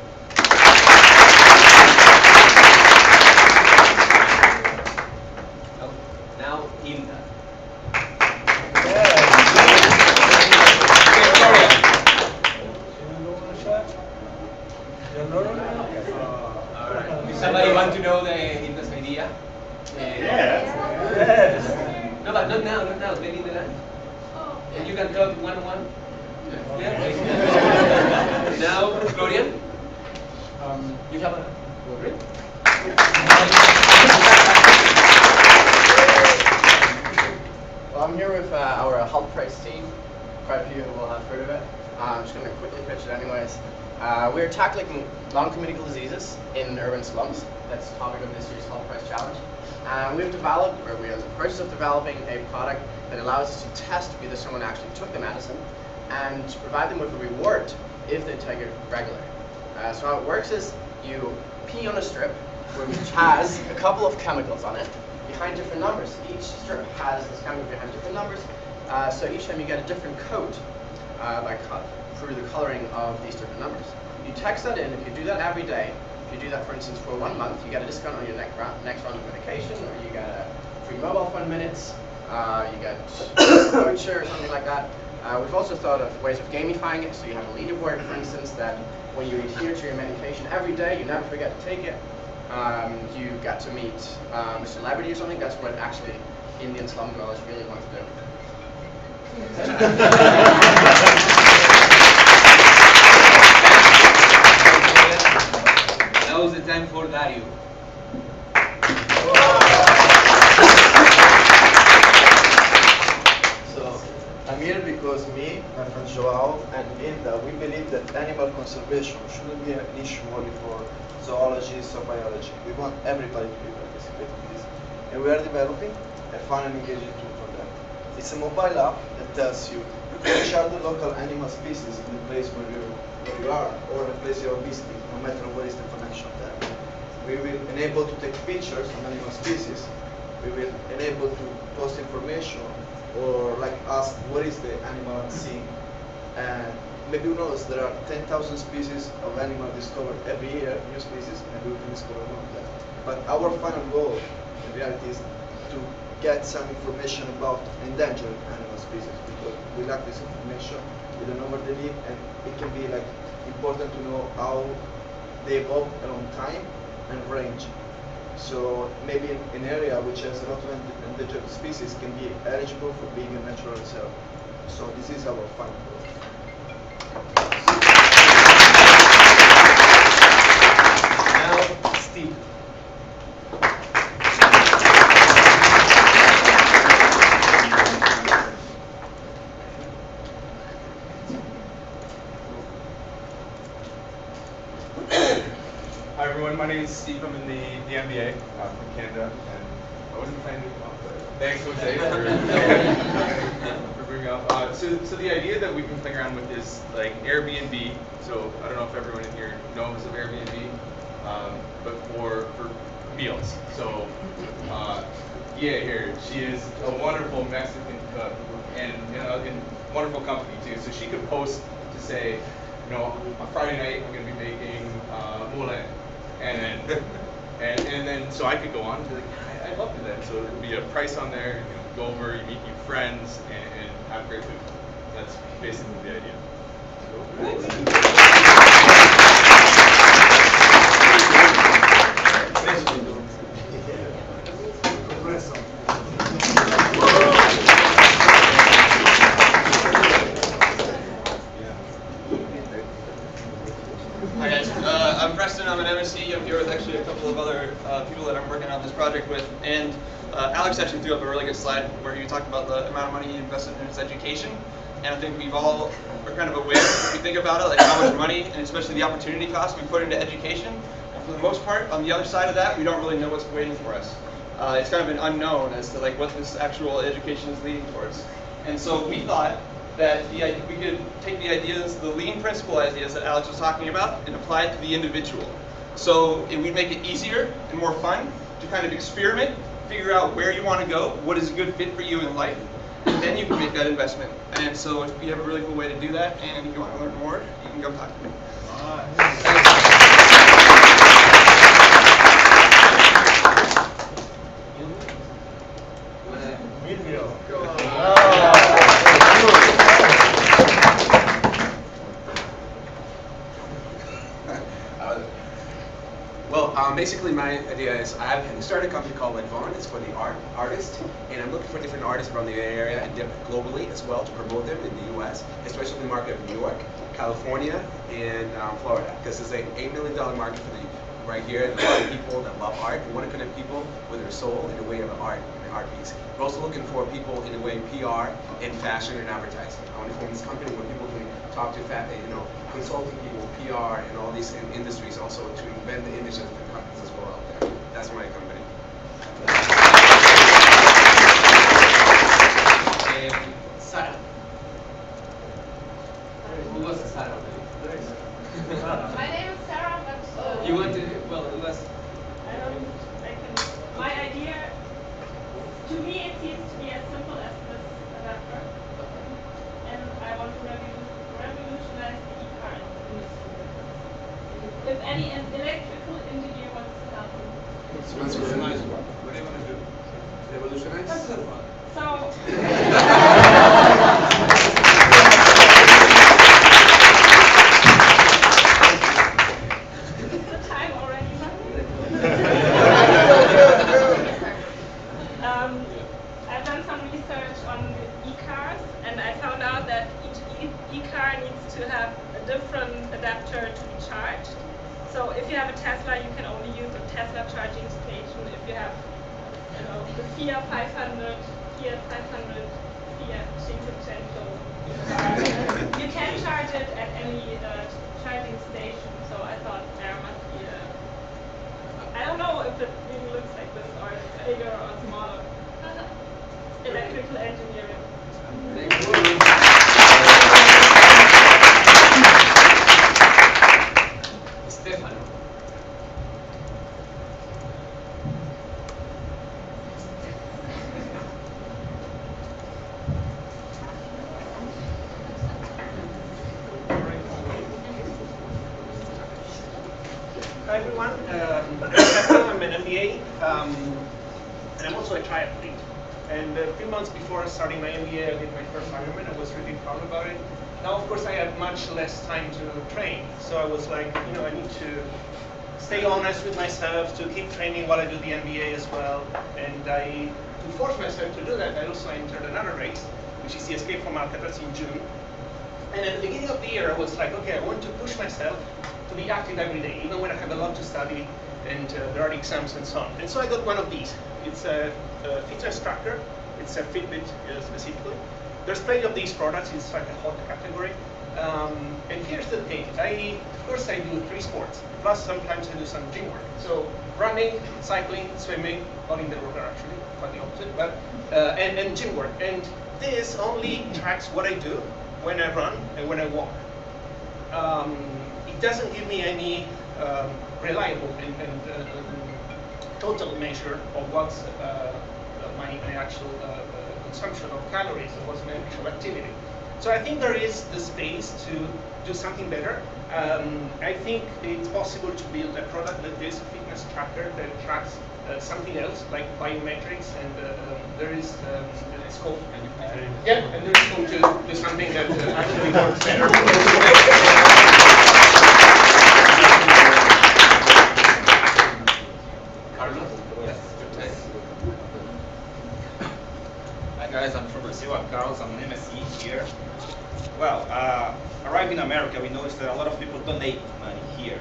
S13: Now, Hilda. Somebody want to know the Hilda's idea?
S2: Yes.
S13: No, but not now, maybe in the lunch. And you can talk one-on-one. Yeah. Now, Florian. You have a great.
S16: Well, I'm here with our Halt Price team. Quite a few will have heard of it. I'm just going to quickly pitch it anyways. We're tackling non-communicable diseases in urban slums. That's the topic of this year's Halt Price Challenge. We are in the process of developing a product that allows us to test whether someone actually took the medicine and to provide them with a reward if they take it regularly. So how it works is you pee on a strip which has a couple of chemicals on it behind different numbers. Each strip has this chemical behind different numbers. So each time you get a different code through the coloring of these different numbers. You text that in. If you do that every day, if you do that, for instance, for 1 month, you get a discount on your next round of medication, or you get a free mobile phone minutes, you get a voucher or something like that. We've also thought of ways of gamifying it, so you have a leaderboard, for instance, that when you adhere to your medication every day, you never forget to take it. You get to meet a celebrity or something. That's what actually Indian slum dwellers really want to do.
S13: Now is the time for Dario.
S11: So, I'm here because me, my friend Joao, and Linda, we believe that animal conservation shouldn't be an issue only for zoologists or biology. We want everybody to be participating in this. And we are developing a fun and engaging tool for that. It's a mobile app that tells you which are the local animal species in the place where you are, or the place you're visiting, no matter what is the connection there. We will enable to take pictures of animal species. We will enable to post information, or like ask what is the animal I'm seeing. And maybe who knows, there are 10,000 species of animal discovered every year, new species, maybe we can discover one of them. But our final goal, in reality, is to get some information about endangered animal species, because we lack this information, we don't know where they live, and it can be like important to know how they evolve along time and range. So maybe an area which has a lot of endangered species can be eligible for being a natural reserve. So this is our final goal.
S13: Now, Steve.
S17: Hi everyone, my name is Steve. I'm in the MBA from Canada, and I wasn't planning to come up, but thanks Jose for bringing up. So the idea that we've been playing around with is like Airbnb. So I don't know if everyone in here knows of Airbnb. but for meals. So yeah, here she is a wonderful Mexican cook and in wonderful company too. So she could post to say, on Friday night I'm going to be making mole, and then so I could go on and be like, I'd love to that. So there'd be a price on there. You go over, you meet new friends, and have great food. That's basically the idea.
S18: Hi guys, I'm Preston, I'm an MSc. I'm here with actually a couple of other people that I'm working on this project with. And Alex actually threw up a really good slide where he talked about the amount of money he invested in his education. And I think we're kind of aware, if we think about it, like how much money, and especially the opportunity cost we put into education. And for the most part, on the other side of that, we don't really know what's waiting for us. It's kind of an unknown as to like what this actual education is leading towards. And so we thought that we could take the ideas, the lean principle ideas that Alex was talking about, and apply it to the individual. So we'd make it easier and more fun to kind of experiment, figure out where you want to go, what is a good fit for you in life, and then you can make that investment. And so if we have a really cool way to do that, and if you want to learn more, you can come talk to me.
S19: Basically, my idea is I have started a company called Advon. It's for the artists, and I'm looking for different artists around the area and globally as well to promote them in the U.S., especially the market of New York, California, and Florida, because it's an $8 million market for right here. And a lot of people that love art and want to connect people with their soul in the way of an art piece. We're also looking for people in the way of PR and fashion and advertising. I want to form this company where people can talk to consulting people, PR, and all these industries also to invent the image of the companies as well out there. That's my company.
S13: Sarah. Who was Sarah?
S20: My name is Sarah, but
S13: You want to? Well, who was?
S20: My idea, to me, it seems to be as simple as this adapter, and I want to revolutionize the e-car industry. If any electrical engineer wants to help me.
S19: Revolutionize what? What do you want to do? Revolutionize?
S20: I've done some research on e-cars, and I found out that each e-car needs to have a different adapter to be charged. So if you have a Tesla, you can only use a Tesla charging station. If you have, the Fiat 500, Fiat 500, you can charge it at any charging station. So I thought there must be I don't know if it really looks like this or it's bigger or smaller. Electrical engineering.
S13: Stefano.
S21: Hi everyone, I'm an MBA, and I'm also a triathlete. And a few months before starting my MBA, I did my first Ironman. I was really proud about it. Now, of course, I have much less time to train. So I was like, I need to stay honest with myself, to keep training while I do the MBA as well. And to force myself to do that, I also entered another race, which is the Escape from Alcatraz in June. And at the beginning of the year, I was like, okay, I want to push myself to be active every day, even when I have a lot to study and there are exams and so on. And so I got one of these. It's a fitness tracker. It's a Fitbit specifically. There's plenty of these products. It's like a hot category. And here's the thing. Of course, I do 3 sports. Plus, sometimes I do some gym work. So running, cycling, swimming, not in the water actually, quite the opposite. But and gym work. And this only tracks what I do when I run and when I walk. It doesn't give me any reliable and total measure of what's my actual consumption of calories, or what's my actual activity. So I think there is the space to do something better. I think it's possible to build a product like this, a fitness tracker that tracks something else like biometrics, and there is scope. Yeah, and there is scope to do something that actually works better.
S3: Hi guys, I'm from Brazil. I'm Carlos. I'm an MSc here. Well, arriving in America, we noticed that a lot of people donate money here.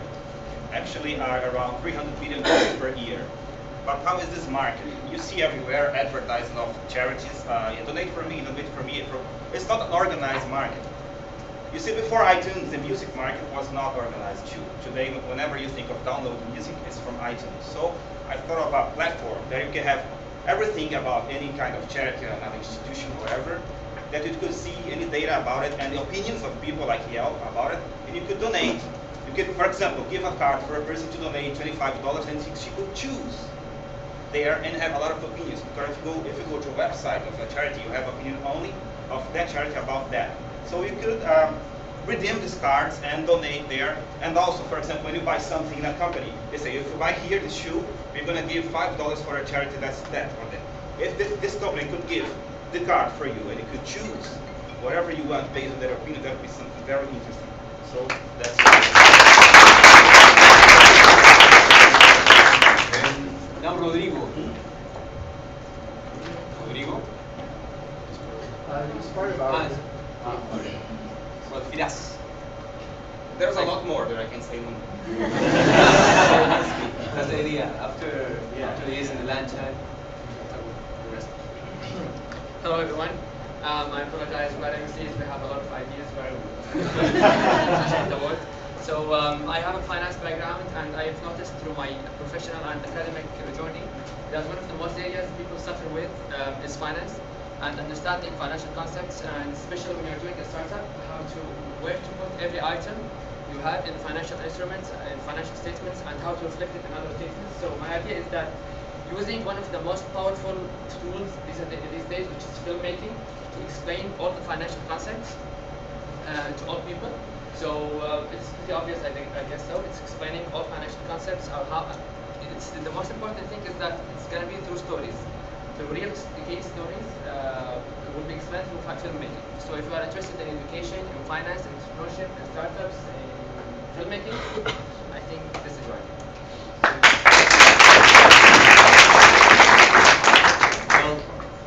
S3: Actually, are around $300 billion per year. But how is this marketed? You see everywhere advertising of charities. You donate for me, donate for me. It's not an organized market. You see, before iTunes, the music market was not organized too. Today, whenever you think of downloading music, it's from iTunes. So I thought of a platform that you can have everything about any kind of charity, another institution, whatever, that you could see any data about it and the opinions of people like Yelp about it, and you could donate. You could, for example, give a card for a person to donate $25, and she could choose there and have a lot of opinions. Because if you go to a website of a charity, you have opinion only of that charity about that. So you could redeem these cards and donate there. And also, for example, when you buy something in a company, they say, if you buy here this shoe, we're going to give $5 for a charity that's that for them. If this company could give the card for you, and you could choose whatever you want based on their opinion, that would be something very interesting. So that's
S13: And now Rodrigo. Rodrigo?
S11: It's part about it.
S13: Well, Firas.
S3: There's a lot more that I can say.
S13: That's the idea. After this and the lunch time, the rest.
S22: Hello everyone. I apologize, but MSc we have a lot of ideas where we change the world. So I have a finance background, and I've noticed through my professional and academic journey that one of the most areas people suffer with is finance and understanding financial concepts, and especially when you're doing a startup, where to put every item you have in financial instruments and financial statements, and how to reflect it in other statements. So my idea is that using one of the most powerful tools these days, which is filmmaking, to explain all the financial concepts to all people. So it's pretty obvious, I guess so. It's explaining all financial concepts. The most important thing is that it's going to be through stories. The real case stories will be explained through filmmaking. So if you are interested in education, in finance, in entrepreneurship, in startups, in filmmaking, I think this is right.
S13: Well,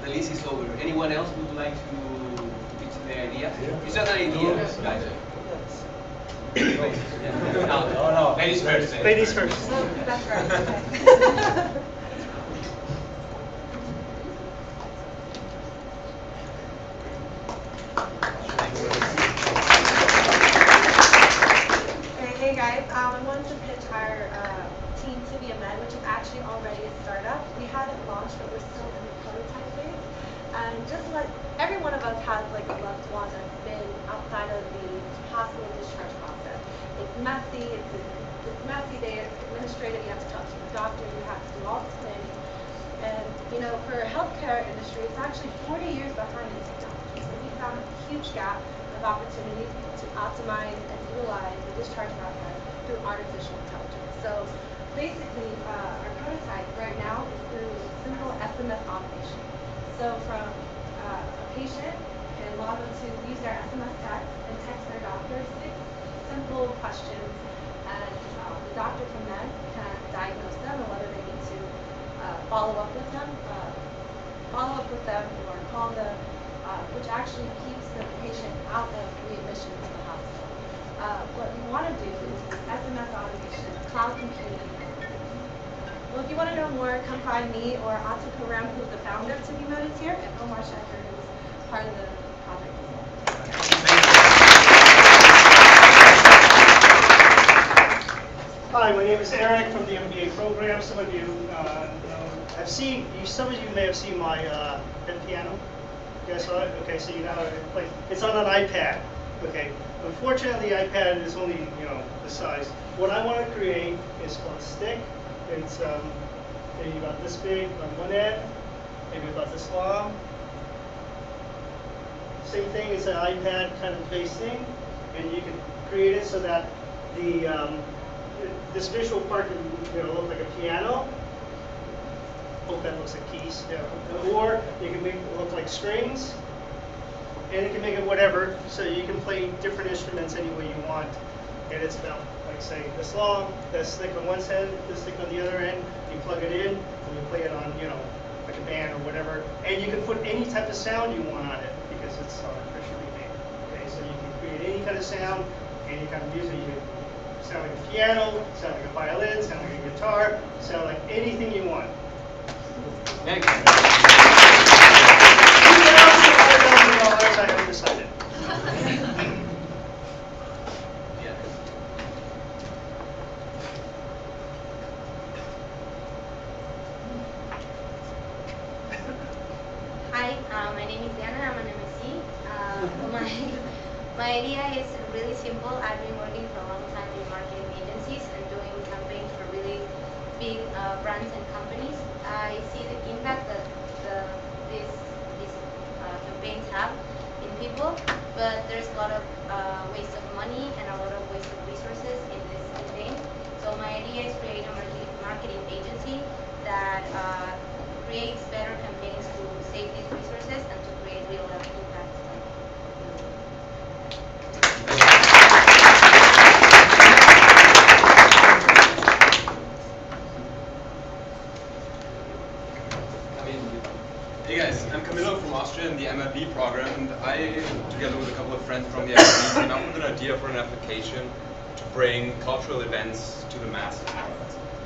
S13: the list is over. Anyone else would like to pitch their idea? You said an idea, guys. No. Ladies first.
S8: Ladies first.
S9: That's right.
S23: Hey guys, I wanted to pitch our Team Tibia Med, which is actually already a startup. We haven't launched, but we're still in the prototype phase. And just like every one of us has like a loved one that's been outside of the hospital discharge process. It's messy. It's messy. It's administrative. You have to talk to your doctor. You have to do all this planning. And you know, for a healthcare industry, it's actually 40 years behind in technology. So we found a huge gap of opportunity to optimize and utilize the discharge process through artificial intelligence. So basically, our prototype right now is through simple SMS automation. So from a patient can log into, use their SMS text and text their doctor 6 simple questions, and the doctor from then can diagnose them and whether they need to follow up with them or call them, which actually keeps the patient out of readmission to the hospital. What we want to do is SMS automation, cloud computing. Well, if you want to know more, come find me or Atul Karam, who's the founder of Tibia Med, is here, and Omar Shaker, who's part of the project as well.
S8: Hi, my name is Eric from the MBA program. Some of you know, some of you may have seen my piano. You guys saw it? Okay, so you know how to play. It's on an iPad.
S4: Okay, unfortunately, the iPad is only, you know, the size. What I want to create is called a stick. It's maybe about this big on one end, maybe about this long. Same thing as an iPad kind of base thing, and you can create it so that the this visual part can, you know, look like a piano. Hope that looks like keys. Yeah. Or you can make it look like strings, and you can make it whatever. So you can play different instruments any way you want. And it's about, like, say, this long, this thick on one end, this thick on the other end. You plug it in, and you play it on, you know, like a band or whatever. And you can put any type of sound you want on it because it's artificially made. Okay, so you can create any kind of sound, any kind of music. You can sound like a piano, sound like a violin, sound like a guitar, sound like anything you want.
S13: Next.
S4: $2,000 I haven't decided.
S7: Hi, my name is Diana. I'm an MSc. My idea is really simple. I've been working for a long time in marketing agencies and doing campaigns for really big brands and companies. I see the impact that these campaigns have in people, but there's a lot of waste of money and a lot of waste of resources in this campaign. So my idea is create a marketing agency that creates better campaigns to save these resources and to create real life impact.
S10: Hey guys, I'm Camilo from Austria in the MIB program, and I, together with a couple of friends from the MIB, came up with an idea for an application to bring cultural events to the masses.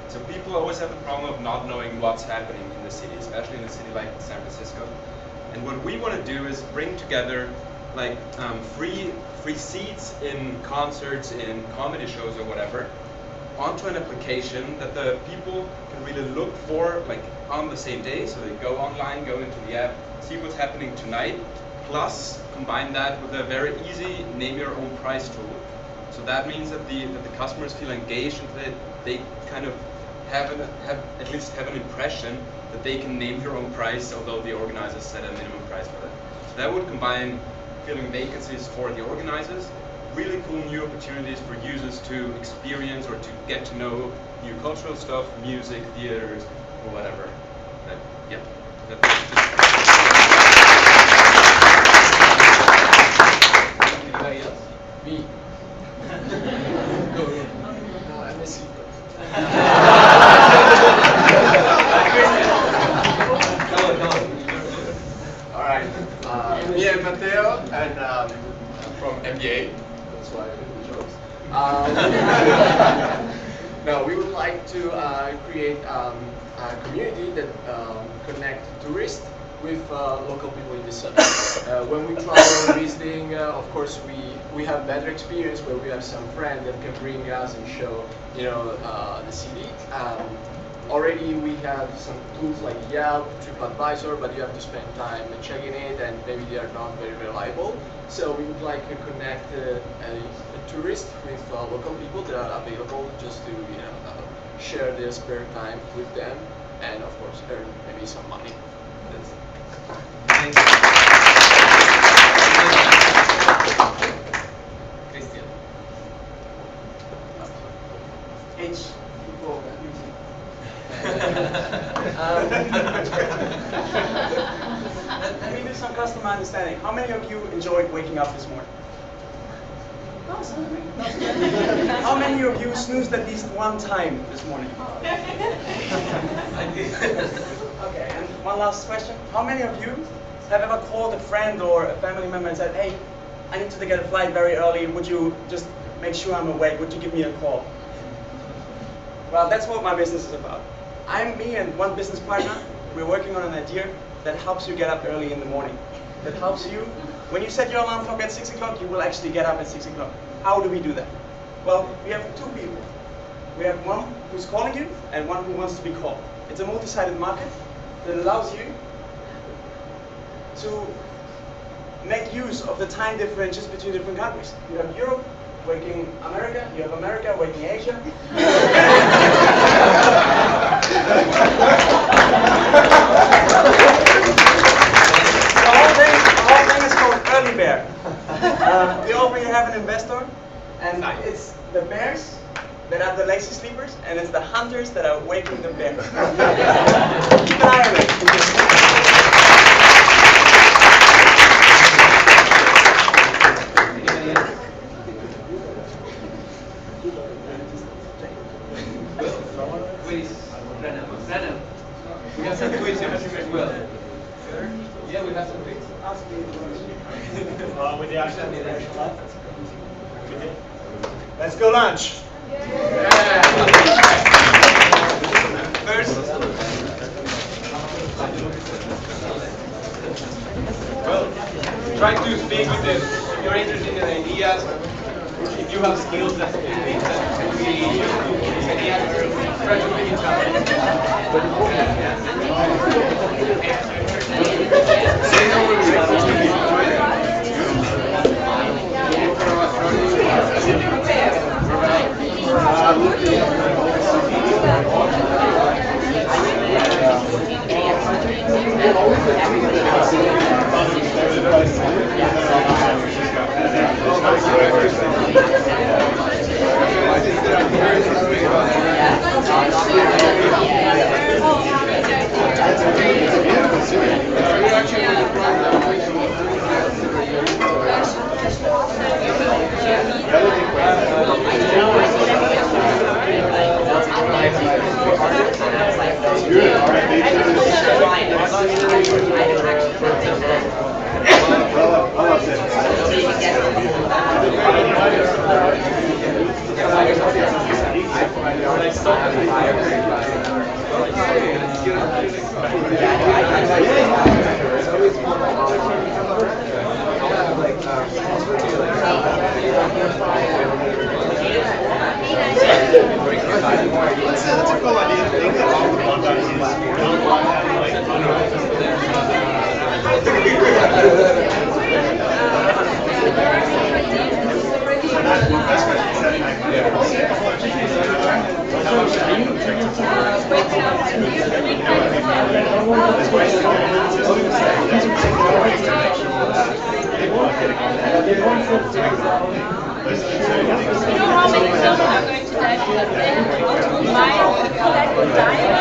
S10: So people always have the problem of not knowing what's happening in the city, especially in a city like San Francisco. And what we want to do is bring together like free seats in concerts, in comedy shows or whatever, onto an application that the people can really look for like on the same day. So they go online, go into the app, see what's happening tonight, plus combine that with a very easy name your own price tool. So that means that the customers feel engaged and that they kind of at least have an impression that they can name their own price, although the organizers set a minimum price for that. So that would combine filling vacancies for the organizers, really cool new opportunities for users to experience or to get to know new cultural stuff, music, theaters, or whatever. Yeah.
S13: Anybody else? Me. Go ahead. No, I miss you.
S16: All right. Me and Mateo, and I'm from MBA. That's why I do the jokes. No, we would like to create a community that connect tourists with local people in the city. When we travel visiting, of course, we have better experience where we have some friend that can bring us and show, you know, the city. Already we have some tools like Yelp, TripAdvisor, but you have to spend time checking it, and maybe they are not very reliable. So we would like to connect a tourist with local people that are available just to, you know, share their spare time with them, and of course earn maybe some money. That's it.
S13: Christian.
S24: H. Let me do some customer understanding. How many of you enjoyed waking up this morning? How many of you snoozed at least one time this morning? I did. Okay, and one last question. How many of you have ever called a friend or a family member and said, hey, I need to get a flight very early. Would you just make sure I'm awake? Would you give me a call? Well, that's what my business is about. Me and one business partner, we're working on an idea that helps you get up early in the morning. That helps you, when you set your alarm clock at 6 o'clock, you will actually get up at 6 o'clock. How do we do that? Well, we have two people. We have one who's calling you and one who wants to be called. It's a multi-sided market that allows you to make use of the time differences between different countries. You have Europe waking America, you have America waking Asia. The whole thing is called early bear. We over here have an investor, and it's the bears that are the lazy sleepers, and it's the hunters that are waking the bears. Keep an eye on it.
S22: Quiz. Random. We have some quiz as well. Yeah, we have some quiz.
S24: With the action left. Let's go lunch.
S18: First, well, try to speak with them. If you're interested in the ideas, if you have skills that can be used, ideas, try to make it
S2: That's a cool idea to think that all the content
S20: You know how many children are going to die because they have multiple minds that will die?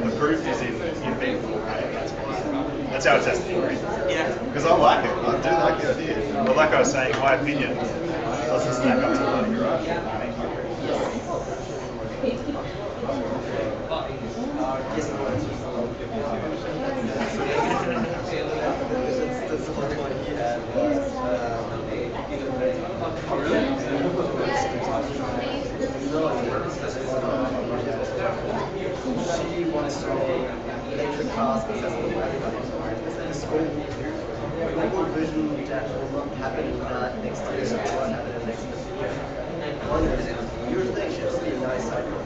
S2: The proof is in being full pay. That's how it's tested, right? Yeah. Because I like it. I do like the idea. But like I was saying, my opinion doesn't stack up to money, right?
S11: She wants to make the class successful in school. We have a vision that will not happen next year, so it will happen next year. One is usually just a nice cycle.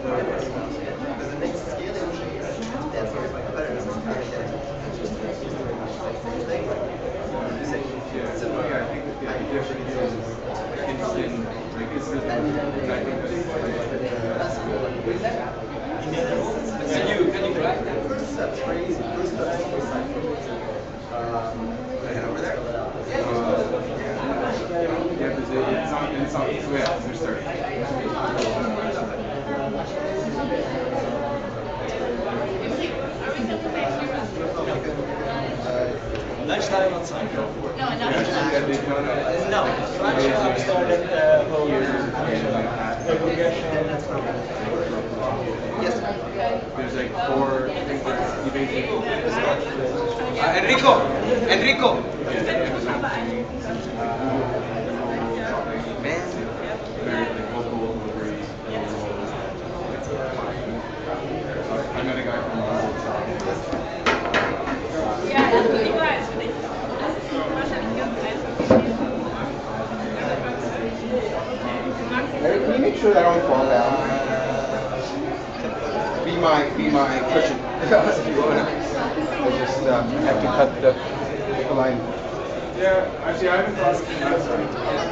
S11: Because the next scaling phase, that's where my competitors are very getting.
S13: Can you grab that?
S11: That's crazy.
S19: Go ahead over there.
S17: Yeah, it's on. So yeah, there's 30.
S24: Lunchtime outside.
S20: No, not
S24: No, lunchtime started whole
S19: Yes.
S17: There's like 4 things that you basically.
S19: Enrico! Enrico! Man.
S17: Local deliveries. I met a guy from
S19: Larry, can you make sure that I don't fall down? Be my cushion. If you want. I just have to cut the line.
S17: Yeah, actually I haven't crossed the outside.